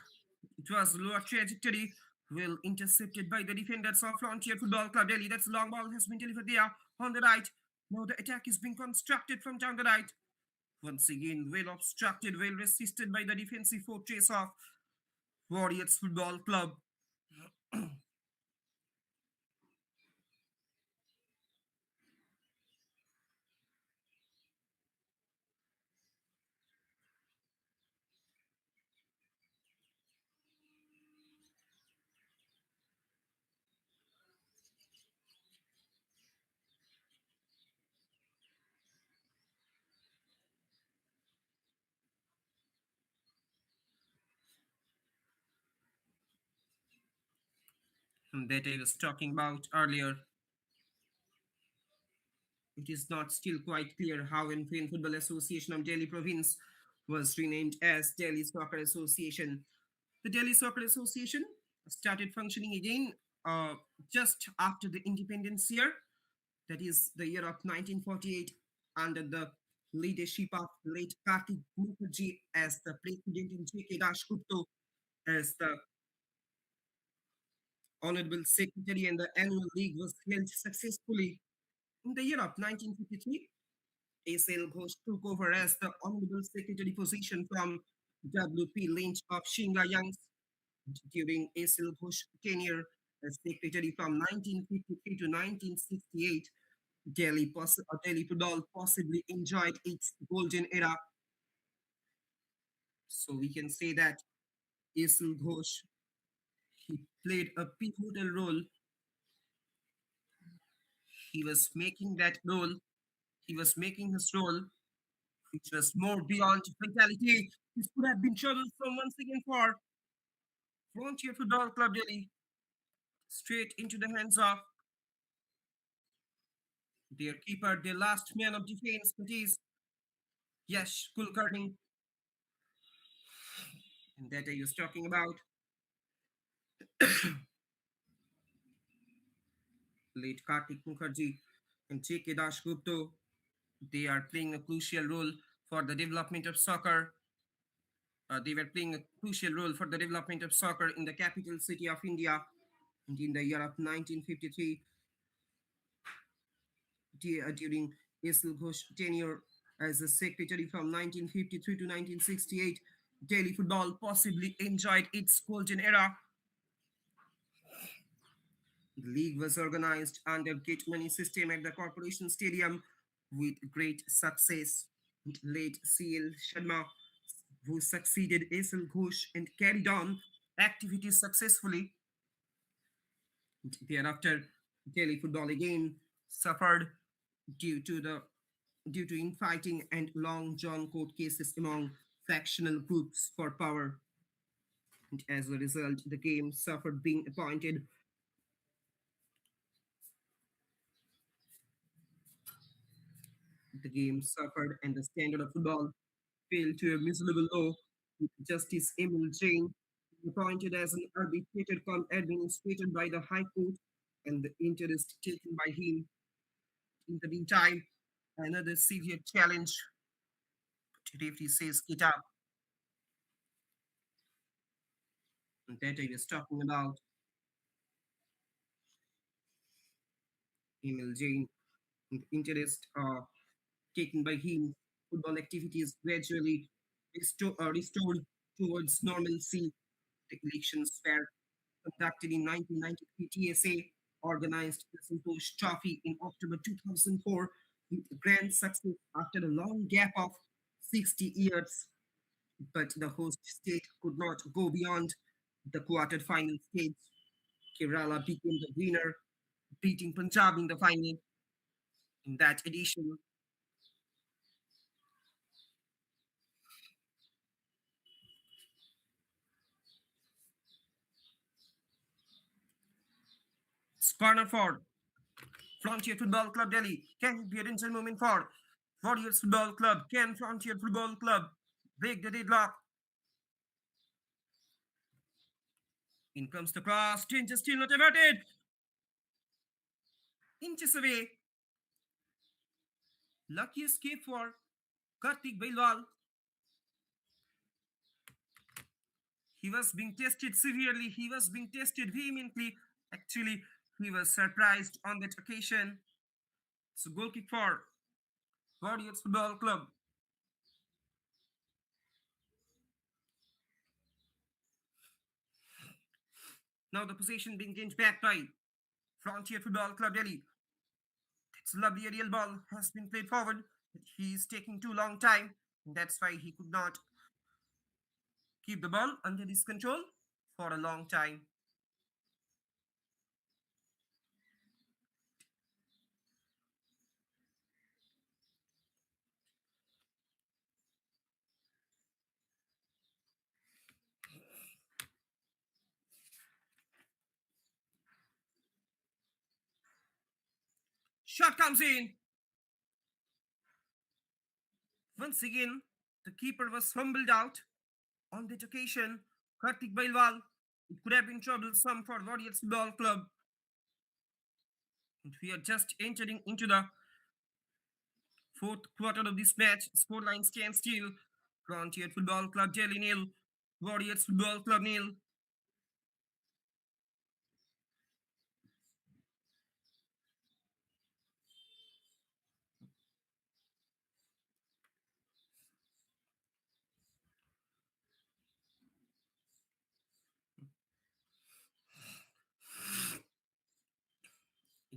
It was lower trajectory. Well intercepted by the defenders of Frontier Football Club Delhi. That's long ball has been delivered there on the right. Now the attack is being constructed from down the right. Once again, well obstructed, well resisted by the defensive fortress of Warriors Football Club. That I was talking about earlier. It is not still quite clear how Indian Football Association of Delhi Province was renamed as Delhi Soccer Association. The Delhi Soccer Association started functioning again just after the independence year, that is the year of 1948, under the leadership of late Kartik Mukherjee as the president and J.K. Dashgupta as the Honorable Secretary, and the annual league was held successfully. In the year of 1953, ASL Ghosh took over as the Honorable Secretary position from W.P. Lynch of Shinga Youngs during ASL Ghosh tenure as Secretary from 1953 to 1968. Delhi football possibly enjoyed its golden era. So we can say that ASL Ghosh, he played a pivotal role. He was making that role. He was making his role, which was more beyond vitality. This could have been troublesome once again for Frontier Football Club Delhi, straight into the hands of their keeper, their last man of defense, that is Yash Kulkarni, and that I was talking about. Late Kartik Mukherjee and J.K. Dash Gupta. They are playing a crucial role for the development of soccer. They were playing a crucial role for the development of soccer in the capital city of India. And in the year of 1953, during Esal Ghosh tenure as a secretary from 1953 to 1968, Delhi football possibly enjoyed its golden era. The league was organized under gate money system at the Corporation Stadium with great success. Late C.L. Sharma, who succeeded Esal Ghosh and carried on activities successfully. Thereafter, Delhi football again suffered due to the due to infighting and long drawn court cases among factional groups for power. And as a result, the game suffered being appointed. The game suffered and the standard of football fell to a miserable low, with Justice Emil Jain appointed as an arbitrator cum administrator by the High Court and the interest taken by him. In the meantime, another severe challenge. Referee says get up. And that I was talking about Emil Jain. And the interest taken by him, football activities gradually restored towards normalcy. The elections were conducted in 1993. DSA organized the Santosh Trophy in October 2004 with grand success after a long gap of 60 years. But the host state could not go beyond the quarter-final stage. Kerala became the winner, beating Punjab in the final. In that edition, it's corner for Frontier Football Club Delhi. Can it be a danger moment for Warriors Football Club? Can Frontier Football Club break the deadlock? In comes the cross. Danger still not averted. Inches away. Lucky escape for Kartik Bailwal. He was being tested severely. He was being tested vehemently. Actually, he was surprised on that occasion. So goal kick for Warriors Football Club. Now the possession being gained back by Frontier Football Club Delhi. It's a lovely aerial ball has been played forward, but he's taking too long time. And that's why he could not keep the ball under his control for a long time. Shot comes in. Once again, the keeper was fumbled out. On that occasion, Kartik Bailwal, it could have been troublesome for Warriors Football Club. And we are just entering into the fourth quarter of this match. Scoreline stands still. Frontier Football Club Delhi nil. Warriors Football Club nil.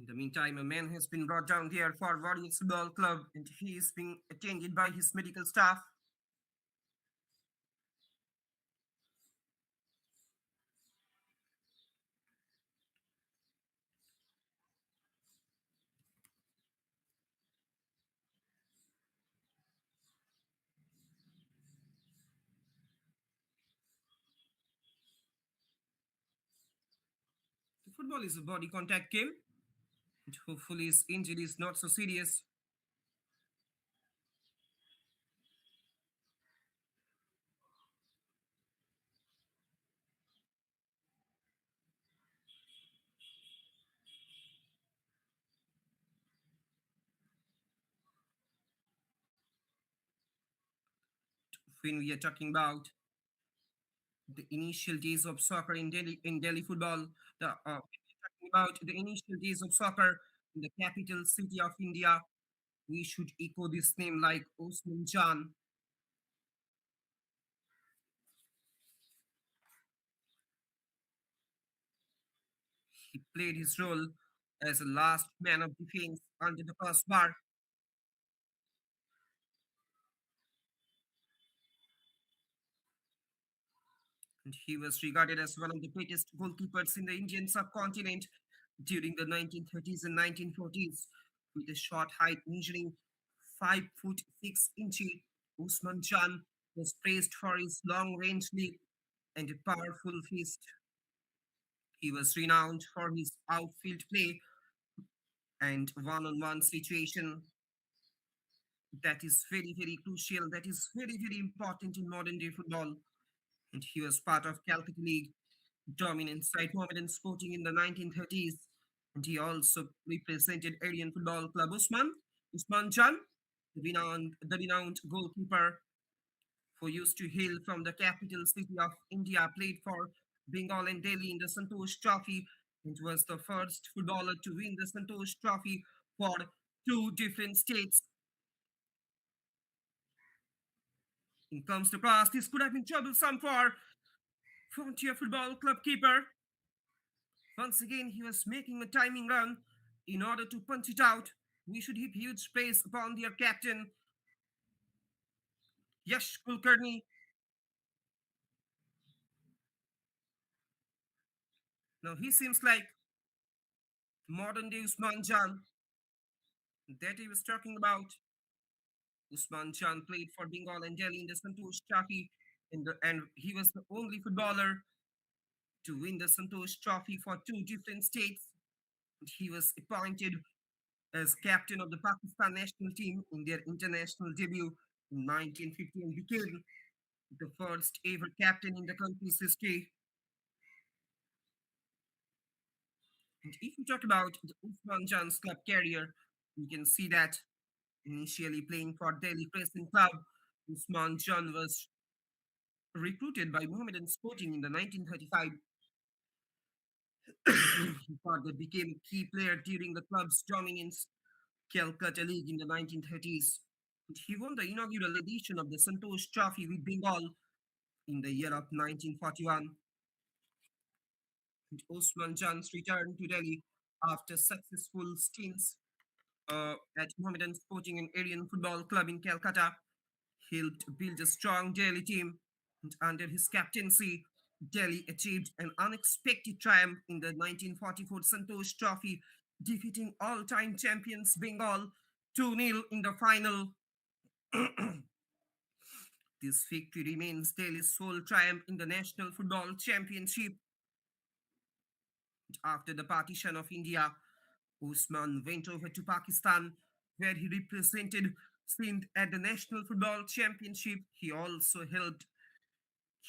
In the meantime, a man has been brought down there for Warriors Football Club and he is being attended by his medical staff. The football is a body contact game, and hopefully his injury is not so serious. When we are talking about the initial days of soccer in Delhi football, when we're talking about the initial days of soccer in the capital city of India, we should echo this name like Osman Jan. He played his role as a last man of defense under the crossbar, and he was regarded as one of the greatest goalkeepers in the Indian subcontinent during the 1930s and 1940s. With a short height measuring 5 foot 6 inches, Usman Jan was praised for his long range leap and a powerful fist. He was renowned for his outfield play and one on one situation that is very, very crucial, that is very, very important in modern day football. And he was part of Calcutta League dominant side Mohammedan Sporting in the 1930s. And he also represented Aryan Football Club Usman Jan, the renowned goalkeeper who used to hail from the capital city of India, played for Bengal and Delhi in the Santosh Trophy, and was the first footballer to win the Santosh Trophy for two different states. In comes the cross, this could have been troublesome for Frontier Football Club keeper. Once again, he was making a timing run in order to punch it out. We should heap huge praise upon their captain, Yash Kulkarni. Now he seems like modern day Usman Jan that he was talking about. Usman Jan played for Bengal and Delhi in the Santosh Trophy, and he was the only footballer to win the Santosh Trophy for two different states. He was appointed as captain of the Pakistan national team in their international debut in 1950 and became the first ever captain in the country's history. And if we talk about the Usman Jan's club career, we can see that initially playing for Delhi Crescent Club, Usman Jan was recruited by Mohammedan Sporting in the 1935. He further became a key player during the club's dominance Calcutta League in the 1930s. He won the inaugural edition of the Santosh Trophy with Bengal in the year of 1941. And Osman Jan's return to Delhi after successful stints at Mohammedan Sporting and Aryan Football Club in Calcutta helped build a strong Delhi team. And under his captaincy, Delhi achieved an unexpected triumph in the 1944 Santosh Trophy, defeating all-time champions Bengal 2-0 in the final. This victory remains Delhi's sole triumph in the National Football Championship. After the partition of India, Usman went over to Pakistan, where he represented Sindh at the National Football Championship. He also helped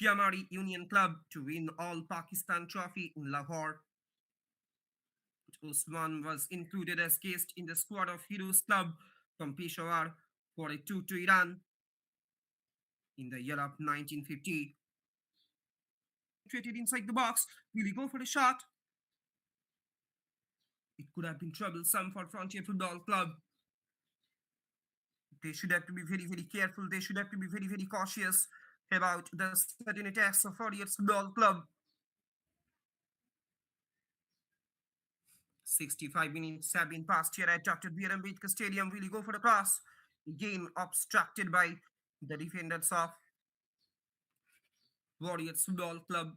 Kiamari Union Club to win All Pakistan Trophy in Lahore. Usman was included as guest in the squad of Heroes Club from Peshawar for a 2 to Iran in the year of 1950. Penetrated inside the box. Will he go for a shot? It could have been troublesome for Frontier Football Club. They should have to be very, very careful. They should have to be very, very cautious about the sudden attacks of Warriors Football Club. 65 minutes have been passed here at Dr. B. R. Ambedkar Stadium. Will you go for the cross? Game obstructed by the defenders of Warriors Football Club.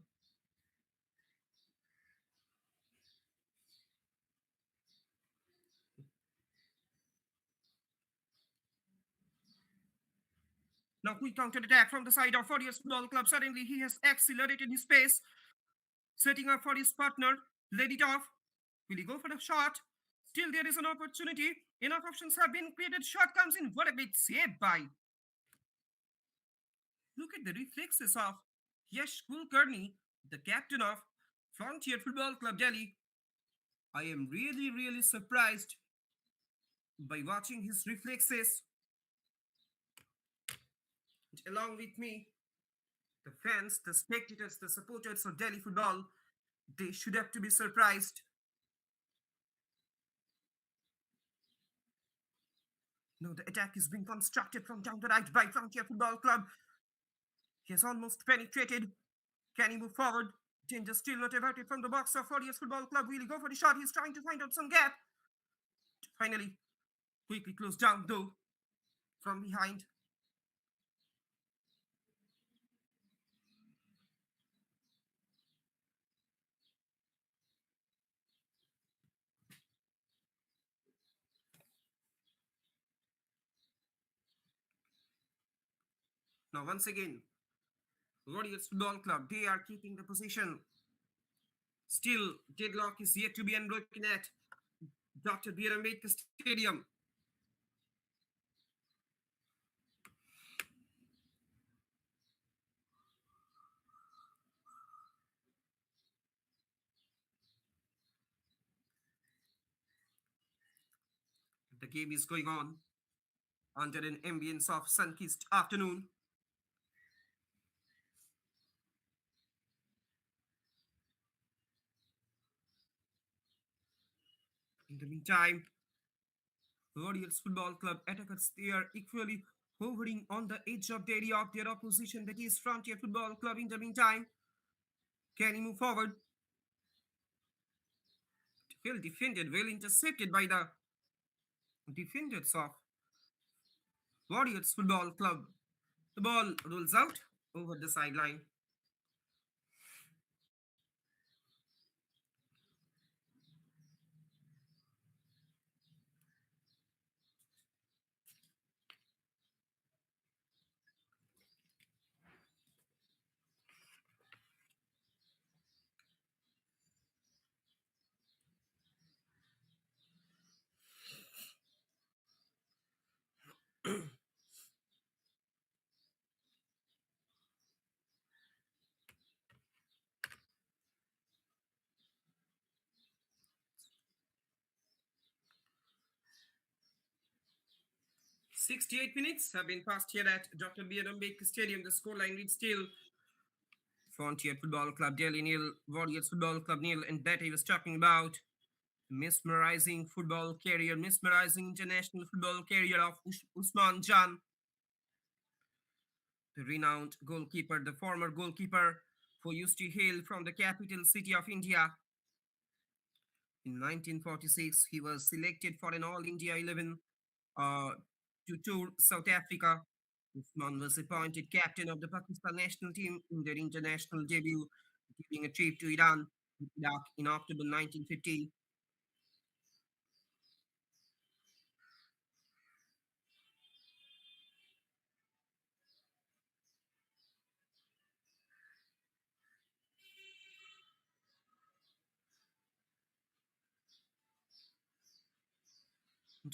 Now quick counter attack from the side of Warriors Football Club. Suddenly he has accelerated his pace, setting up for his partner. Laid it off. Will he go for the shot? Still there is an opportunity. Enough options have been created. Shot comes in. What a great save by. Look at the reflexes of Yash Kulkarni, the captain of Frontier Football Club Delhi. I am really surprised by watching his reflexes. And along with me, the fans, the spectators, the supporters of Delhi football, they should have to be surprised. No, the attack is being constructed from down the right by Frontier Football Club. He has almost penetrated. Can he move forward? Danger still not averted from the box of Warriors Football Club. Will he go for the shot? He's trying to find out some gap. Finally, quickly closed down though from behind. Now, once again, Warriors Football Club, they are keeping the position. Still, deadlock is yet to be unbroken at Dr. B. R. Ambedkar Stadium. The game is going on under an ambience of sun-kissed afternoon. In the meantime, Warriors Football Club attackers, they are equally hovering on the edge of the area of their opposition, that is Frontier Football Club. In the meantime, can he move forward? Well defended, well intercepted by the defenders of Warriors Football Club. The ball rolls out over the sideline. 68 minutes have been passed here at Dr. B. R. Ambedkar Stadium. The scoreline reads still Frontier Football Club Delhi nil, Warriors Football Club nil, and that he was talking about mesmerizing football career, mesmerizing international football career of Usman Jan, the renowned goalkeeper, the former goalkeeper who used to hail from the capital city of India. In 1946, he was selected for an All India 11 uh, to tour South Africa. Usman was appointed captain of the Pakistan national team in their international debut during a trip to Iran, Iraq in October 1950.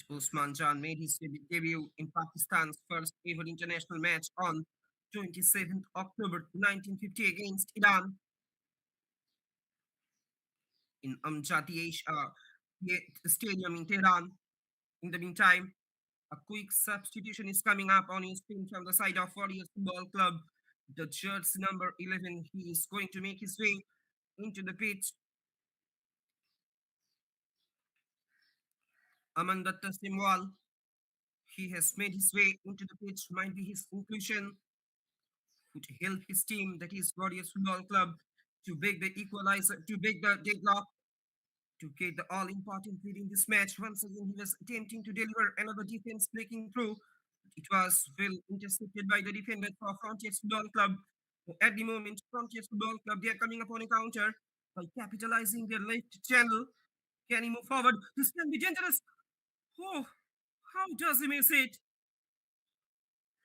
Usman Jan made his debut in Pakistan's first ever international match on 27th October 1950 against Iran in Amjad Stadium in Tehran. In the meantime, a quick substitution is coming up on his team from the side of Warriors Football Club. The jersey number 11, he is going to make his way into the pitch. Amandatta Simwal, he has made his way into the pitch, might be his inclusion to help his team, that is Warriors Football Club, to break the equalizer, to break the deadlock. to get the all important lead in this match. Once again, he was attempting to deliver another defense breaking through. It was well intercepted by the defender for Frontier Football Club. At the moment, Frontier Football Club, they are coming upon a counter by capitalizing their left channel. Can he move forward? This can be dangerous. Oh, how does he miss it?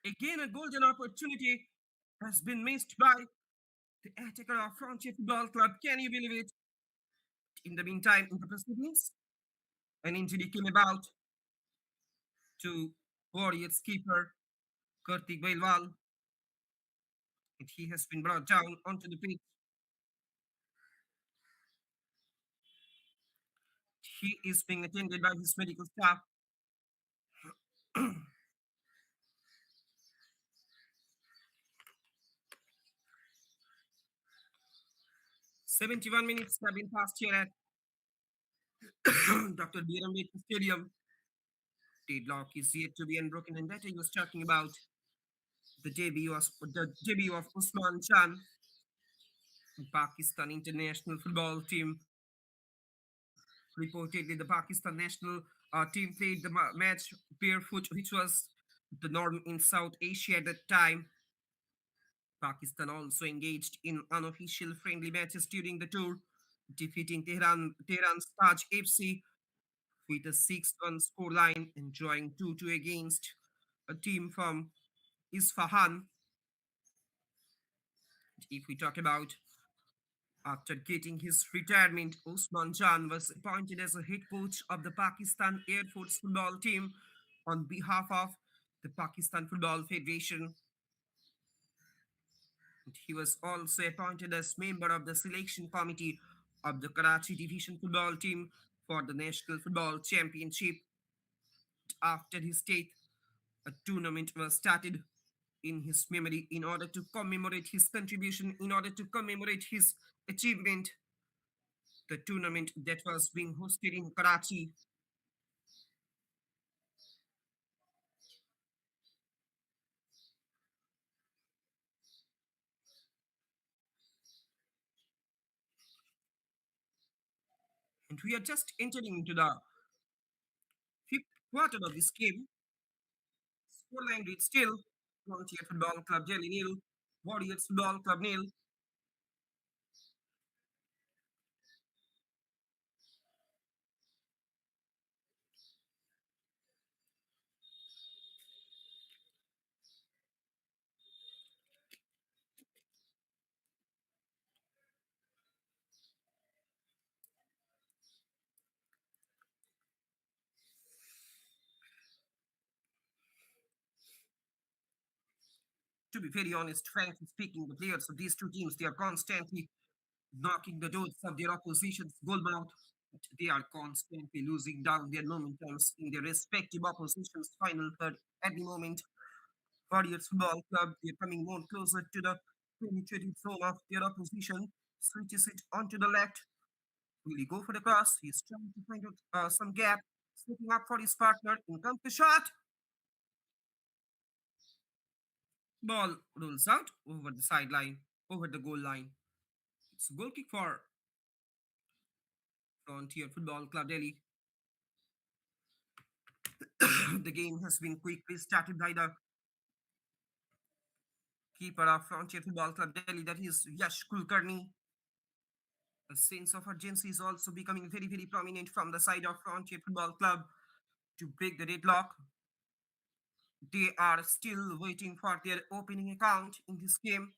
Again, a golden opportunity has been missed by the attacker of Frontier Football Club. Can you believe it? In the meantime, in the proceedings, an injury came about to Warriors keeper Kartik Bailwal. And he has been brought down onto the pitch. He is being attended by his medical staff. 71 minutes have been passed here at Dr. B. Ambedkar Stadium. Deadlock is yet to be unbroken, and that he was talking about the debut of Usman Chan, Pakistan international football team. Reportedly, the Pakistan national team played the match barefoot, which was the norm in South Asia at that time. Pakistan also engaged in unofficial friendly matches during the tour, defeating Tehran's Taj FC with a 6-1 scoreline and drawing 2-2 against a team from Isfahan. If we talk about after getting his retirement, Osman Jan was appointed as a head coach of the Pakistan Air Force football team on behalf of the Pakistan Football Federation. And he was also appointed as member of the selection committee of the Karachi Division football team for the National Football Championship. After his death, a tournament was started in his memory in order to commemorate his contribution, in order to commemorate his achievement. The tournament that was being hosted in Karachi. And we are just entering into the fifth quarter of this game. Scoreline reads still Frontier Football Club Delhi nil, Warriors Football Club nil. To be very honest, frankly speaking, the players of these two teams, they are constantly knocking the doors of their opposition's goal mouth. They are constantly losing down their momentums in their respective opposition's final third at the moment. Warriors Football Club, they're coming more closer to the penetrating zone of their opposition. Switches it onto the left. Will he go for the cross? He's trying to find out some gap. Slipping up for his partner. In comes the shot. Ball rolls out over the sideline, over the goal line. It's a goal kick for Frontier Football Club Delhi. The game has been quickly started by the keeper of Frontier Football Club Delhi, that is Yash Kulkarni. A sense of urgency is also becoming very, very prominent from the side of Frontier Football Club to break the deadlock. They are still waiting for their opening account in this game.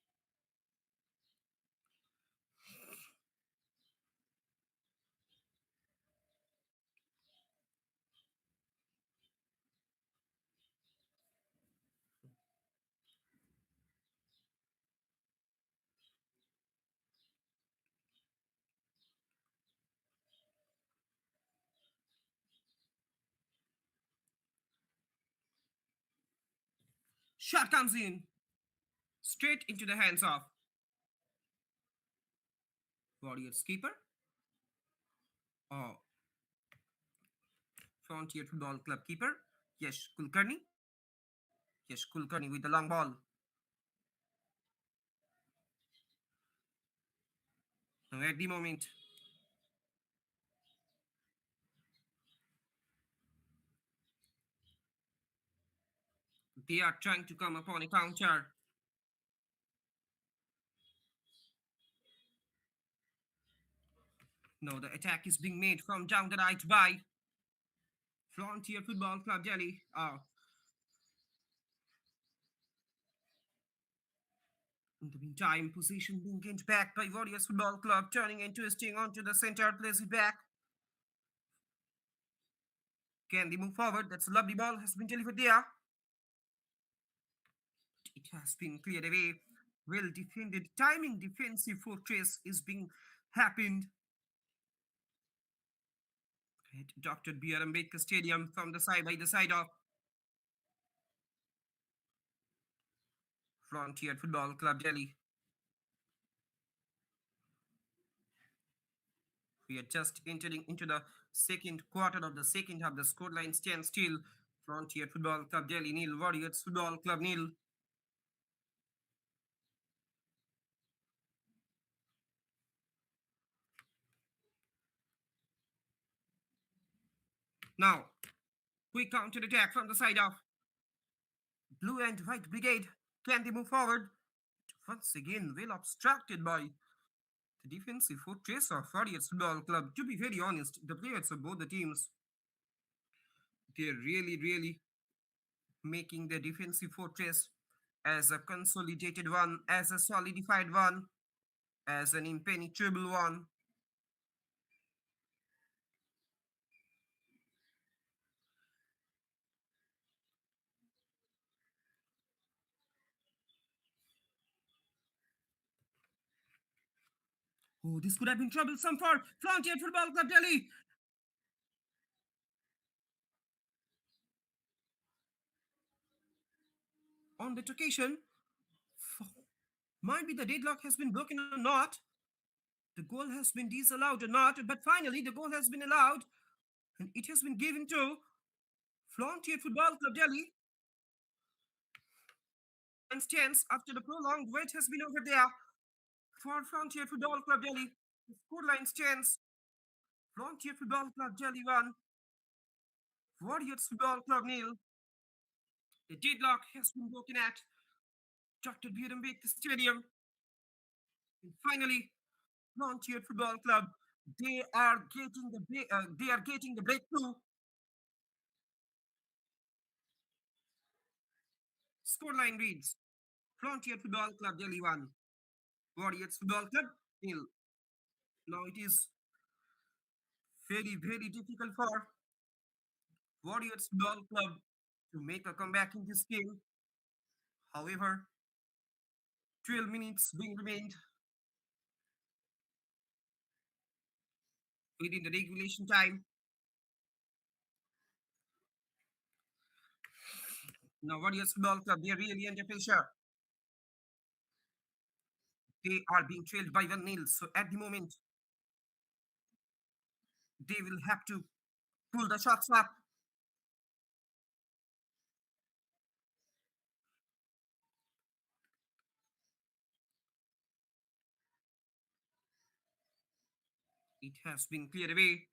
Shot comes in straight into the hands of Warriors keeper or Frontier Football Club keeper, Yash Kulkarni. Yash Kulkarni with the long ball. Now at the moment, They are trying to come upon a counter. Now the attack is being made from down the right by Frontier Football Club Delhi. In the meantime, position being gained back by Warriors Football Club, turning and twisting onto the center, plays it back. Can they move forward? That's a lovely ball, has been delivered there. It has been cleared away. Well defended. Timing defensive fortress is being happened at Dr. B.R. Ambedkar Stadium from the side by the side of Frontier Football Club Delhi. We are just entering into the second quarter of the second half. The scoreline stands still. Frontier Football Club Delhi nil, Warriors Football Club nil. Now, quick counter attack from the side of Blue and White Brigade. Can they move forward? Once again, well obstructed by the defensive fortress of Warriors Football Club. To be very honest, the players of both the teams, they're really making the defensive fortress as a consolidated one, as a solidified one, as an impenetrable one. Oh, this could have been troublesome for Frontier Football Club Delhi. On that occasion, might be the deadlock has been broken or not. The goal has been disallowed or not, but finally the goal has been allowed and it has been given to Frontier Football Club Delhi. And stands after the prolonged wait has been over there for Frontier Football Club Delhi. The scoreline stands Frontier Football Club Delhi 1, Warriors Football Club nil. The deadlock has been broken at Dr. B.R. Ambedkar Stadium. And finally, Frontier Football Club, they are getting the breakthrough. Scoreline reads Frontier Football Club Delhi 1, Warriors Football Club nil. Now it is very difficult for Warriors Football Club to make a comeback in this game. However, 12 minutes being remained within the regulation time. Now Warriors Football Club, they are really under pressure. They are being trailed by 1-0. So at the moment, they will have to pull the shots up. It has been cleared away.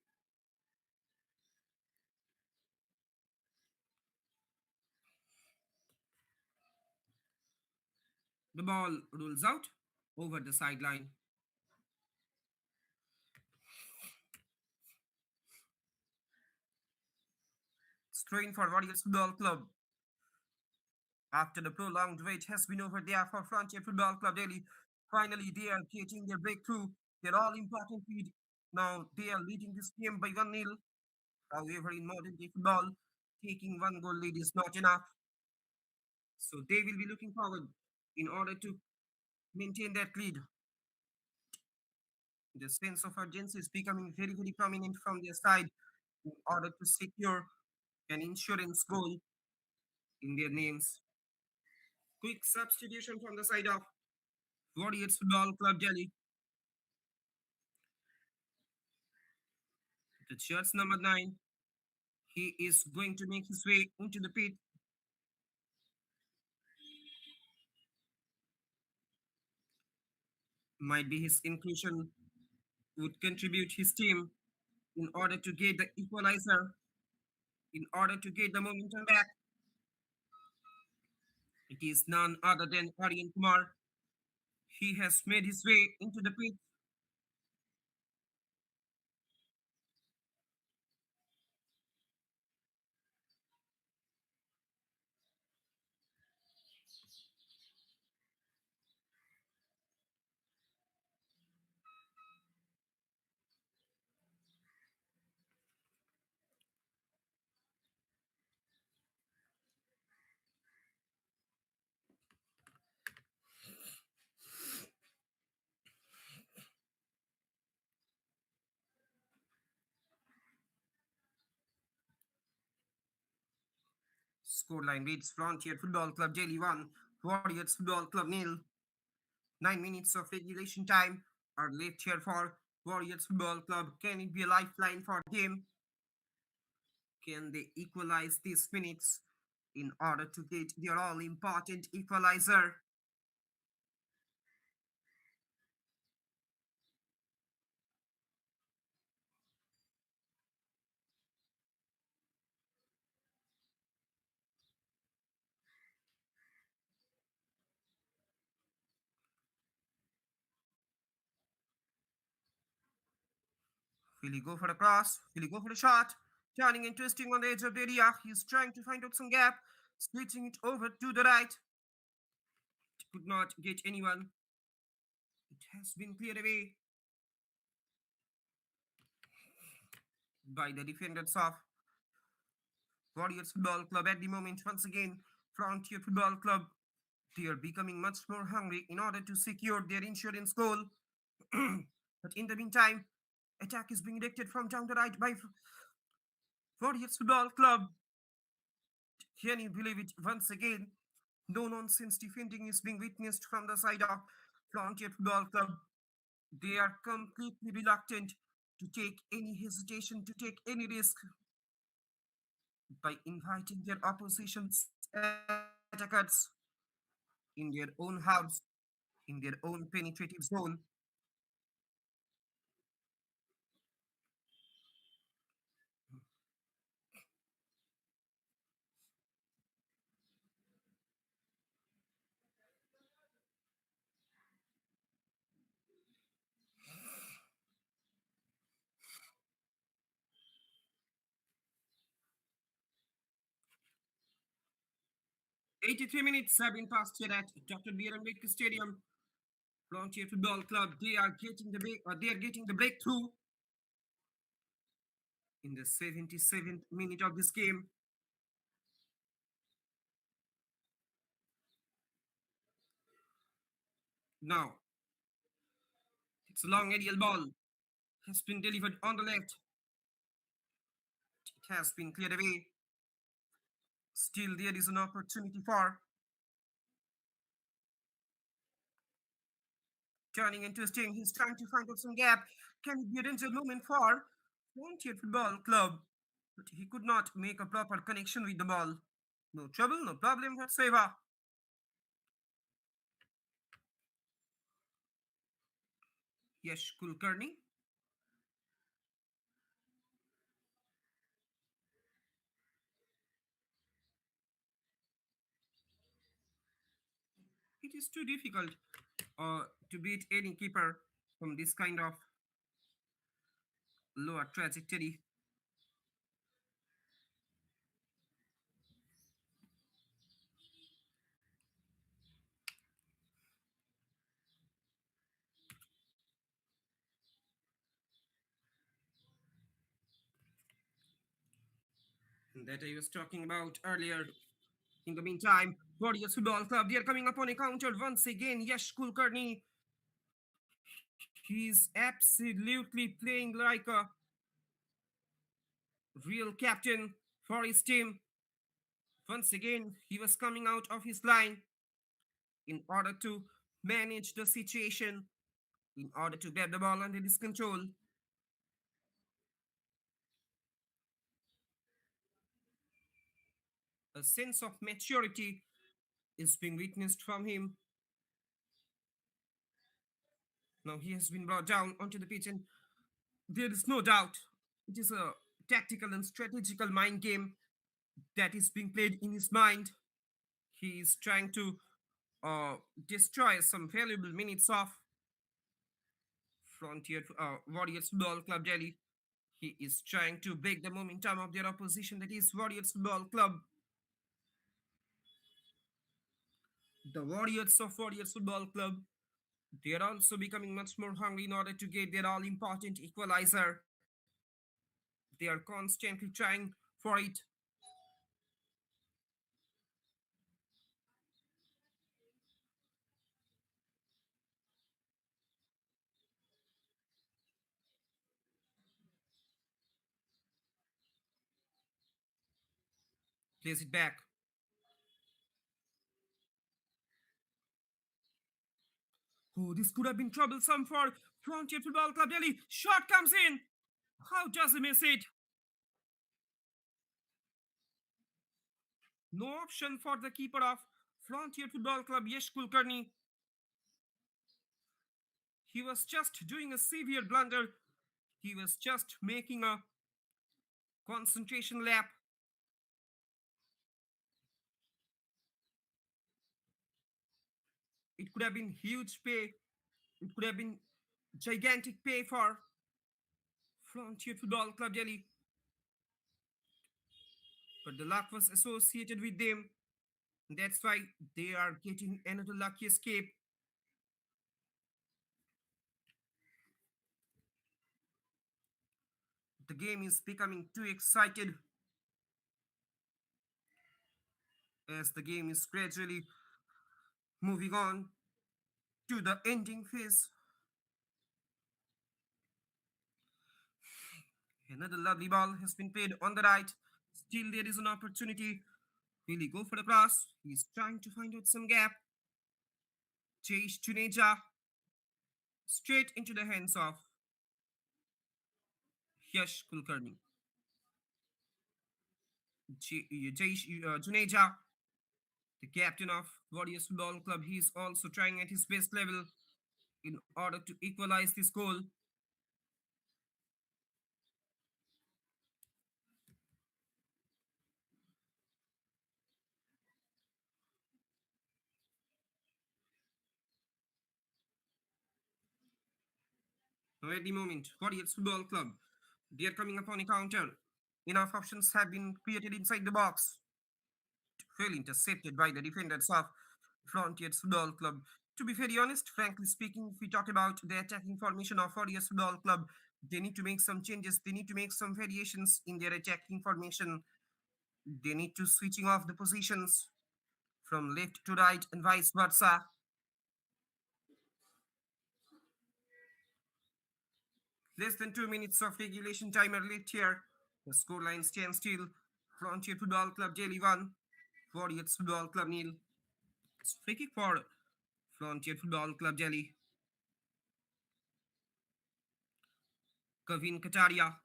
The ball rolls out over the sideline. Strain for Warriors Football Club. After the prolonged wait has been over there for Frontier Football Club Delhi, finally they are getting their breakthrough. Their all important lead. Now they are leading this game by 1-0. However, in modern day football, taking one goal lead is not enough. So they will be looking forward in order to maintain that lead. The sense of urgency is becoming very prominent from their side in order to secure an insurance goal in their names. Quick substitution from the side of Warriors Football Club Delhi. The shirts number 9. He is going to make his way into the pit. Might be his inclusion would contribute his team in order to get the equalizer, in order to get the momentum back. It is none other than Aryan Kumar. He has made his way into the pitch. Scoreline reads Frontier Football Club Daily 1, Warriors Football Club nil. 9 minutes of regulation time are left here for Warriors Football Club. Can it be a lifeline for them? Can they equalize these minutes in order to get their all important equalizer? Will he go for a cross? Will he go for a shot? Turning and twisting on the edge of the area. He's trying to find out some gap, switching it over to the right. Could not get anyone. It has been cleared away by the defenders of Warriors Football Club at the moment. Once again, Frontier Football Club, they are becoming much more hungry in order to secure their insurance goal. But in the meantime, attack is being directed from down the right by Warriors Football Club. Can you believe it? Once again, no nonsense defending is being witnessed from the side of Frontier Football Club. They are completely reluctant to take any hesitation, to take any risk by inviting their opposition's attackers in their own house, in their own penetrative zone. 83 minutes have been passed here at Dr. Ambedkar Stadium. Frontier Football Club, they are getting the breakthrough in the 77th minute of this game. Now, it's a long aerial ball. Has been delivered on the left. It has been cleared away. Still, there is an opportunity for turning and twisting. He's trying to find out some gap. Can it be a danger moment for Frontier Football Club? But he could not make a proper connection with the ball. No trouble, no problem whatsoever. Yes, Kulkarni. It is too difficult to beat any keeper from this kind of lower trajectory. That I was talking about earlier. In the meantime, Warriors Football Club, they are coming up on a counter once again. Yash Kulkarni, he's absolutely playing like a real captain for his team. Once again, he was coming out of his line in order to manage the situation, in order to get the ball under his control. A sense of maturity is being witnessed from him. Now he has been brought down onto the pitch, and there is no doubt it is a tactical and strategical mind game that is being played in his mind. He is trying to uh, destroy some valuable minutes of Frontier Warriors Football Club Delhi. He is trying to break the momentum of their opposition, that is Warriors Football Club. The Warriors of Warriors Football Club, they are also becoming much more hungry in order to get their all important equalizer. They are constantly trying for it. Place it back. Oh, this could have been troublesome for Frontier Football Club Delhi. Shot comes in. How does he miss it? No option for the keeper of Frontier Football Club, Yesh Kulkarni. He was just doing a severe blunder. He was just making a concentration lap. It could have been huge pay. It could have been gigantic pay for Frontier Football Club Delhi. But the luck was associated with them. That's why they are getting another lucky escape. The game is becoming too excited as the game is gradually moving on to the ending phase. Another lovely ball has been played on the right. Still, there is an opportunity. Will he go for the cross? He's trying to find out some gap. Chase Juneja straight into the hands of Yash Kulkarni. Jaish Juneja, the captain of Warriors Football Club, he is also trying at his best level in order to equalize this goal. Now at the moment, Warriors Football Club, they are coming upon a counter. Enough options have been created inside the box. Well intercepted by the defenders of Frontiers Football Club. To be very honest, frankly speaking, if we talk about the attacking formation of Warriors Football Club, they need to make some changes. They need to make some variations in their attacking formation. They need to switching off the positions from left to right and vice versa. Less than 2 minutes of regulation time are left here. The scoreline stands still. Frontier Football Club Delhi 1, Warriors Football Club nil. It's free kick for Frontier Football Club Delhi. Kavin Kataria,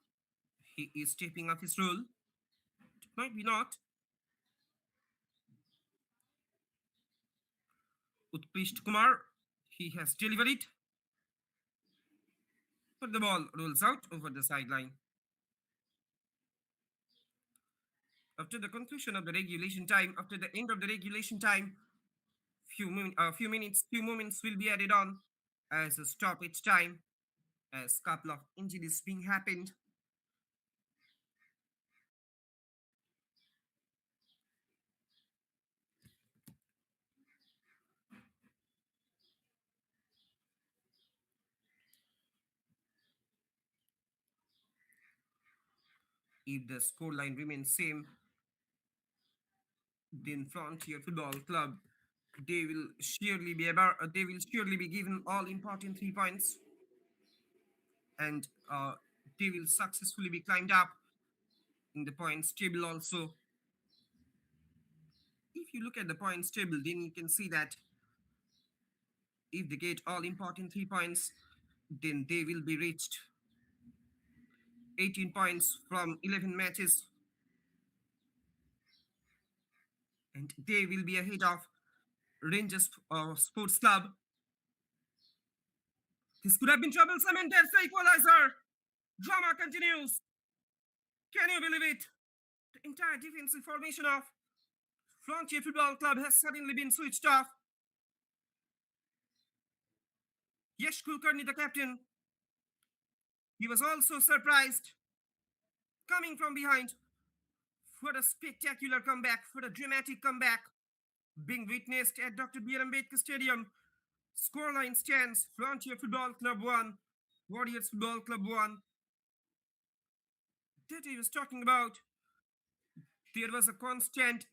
he is stepping up his role. Might be not. Utkrist Kumar, he has delivered it, but the ball rolls out over the sideline. After the conclusion of the regulation time, after the end of the regulation time, few moments will be added on as a stoppage time, as couple of injuries being happened. If the scoreline remains same, then Frontier Football Club, they will surely be given all important 3 points, and they will successfully be climbed up in the points table also. If you look at the points table, then you can see that if they get all important 3 points, then they will be reached 18 points from 11 matches, and they will be ahead of Rangers Sports Club. This could have been troublesome, and that's the equalizer. Drama continues. Can you believe it? The entire defensive formation of Frontier Football Club has suddenly been switched off. Yash Kulkarni, the captain, he was also surprised, coming from behind for a spectacular comeback, for a dramatic comeback being witnessed at Dr. B. R. Ambedkar Stadium. Scoreline stands Frontier Football Club 1, Warriors Football Club 1. That he was talking about, there was a constant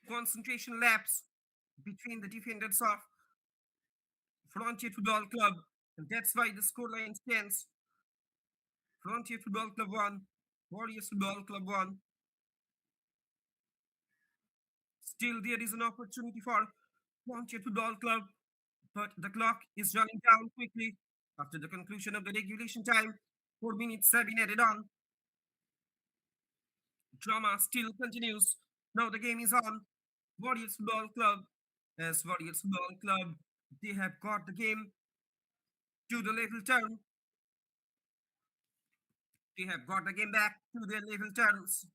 concentration lapse between the defenders of Frontier Football Club, and that's why the scoreline stands Frontier Football Club 1, Warriors Football Club 1. Still, there is an opportunity for Frontier Football Club, but the clock is running down quickly after the conclusion of the regulation time. 4 minutes have been added on. Drama still continues. Now the game is on. Warriors Football Club, as Warriors Football Club, they have got the game to the level turn. They have got the game back to their level turns.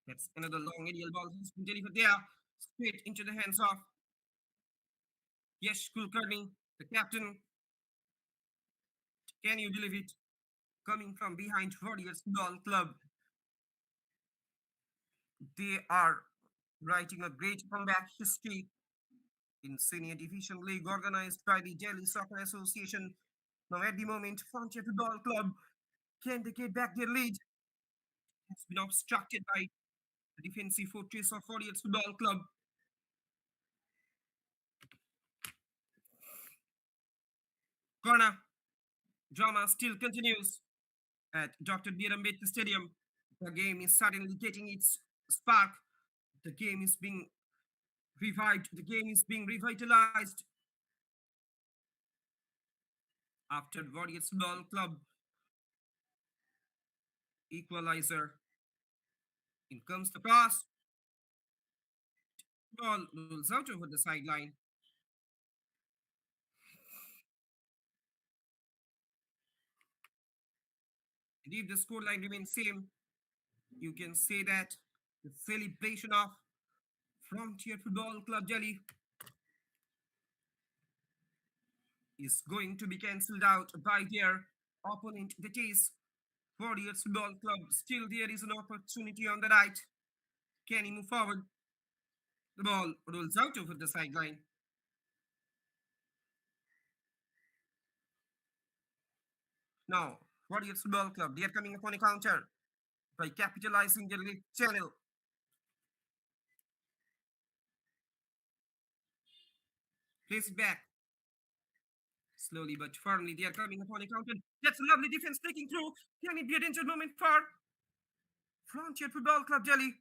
That's another long aerial ball has been delivered there, straight into the hands of Yash Kulkarni, the captain. Can you believe it? Coming from behind Warriors Football Club, they are writing a great comeback history in Senior Division League organized by the Delhi Soccer Association. Now, at the moment, Frontier Football Club, can they get back their lead? Has been obstructed by the defensive fortress of Warriors Football Club. Corner drama still continues at Dr. B. R. Ambedkar Stadium. The game is suddenly getting its spark. The game is being revived. The game is being revitalized after Warriors Football Club equalizer. In comes the cross. Ball rolls out over the sideline. And if the scoreline remains same, you can say that the celebration of Frontier Football Club Delhi is going to be cancelled out by their opponent, that is Warriors Football Club. Still, there is an opportunity on the right. Can he move forward? The ball rolls out over the sideline. Now, Warriors Football Club, they are coming upon a counter by capitalizing their lead channel. Place it back. Slowly but firmly, they are coming upon a counter. That's a lovely defense breaking through. Can it be a danger moment for Frontier Football Club Delhi?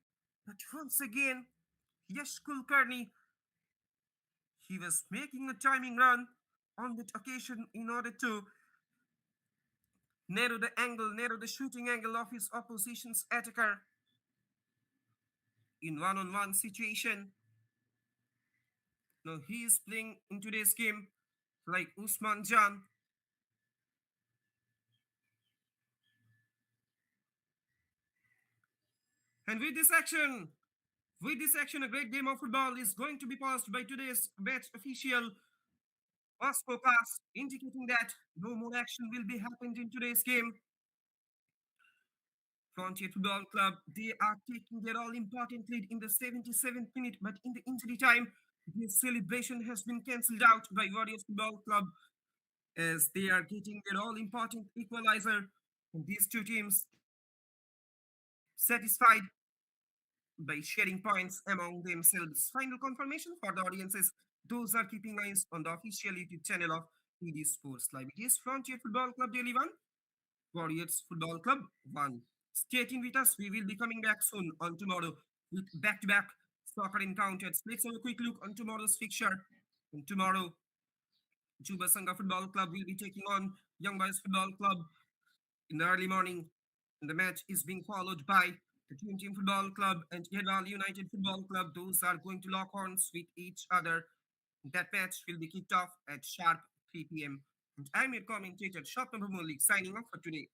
But once again, Yash Kulkarni, he was making a timing run on that occasion in order to narrow the angle, narrow the shooting angle of his opposition's attacker in one-on-one situation. Now he is playing in today's game like Usman Jan. And with this action, a great game of football is going to be paused by today's match official Moscow Pass, indicating that no more action will be happened in today's game. Frontier Football Club, they are taking their all-important lead in the 77th minute, but in the injury time, this celebration has been cancelled out by Warriors Football Club as they are getting their all-important equalizer. And these two teams satisfied by sharing points among themselves. Final confirmation for the audiences. Those are keeping eyes on the official YouTube channel of PD Sports Live. It is Frontier Football Club Daily 1, Warriors Football Club 1. Stay tuned with us. We will be coming back soon on tomorrow with back-to-back soccer encounters. Let's have a quick look on tomorrow's fixture. And tomorrow, Juba Sangha Football Club will be taking on Young Boys Football Club in the early morning. And the match is being followed by The Dream Team Football Club and Yedwal United Football Club, those are going to lock horns with each other. That match will be kicked off at sharp 3 p.m. And I'm your commentator, Shop Number Malik, signing off for today.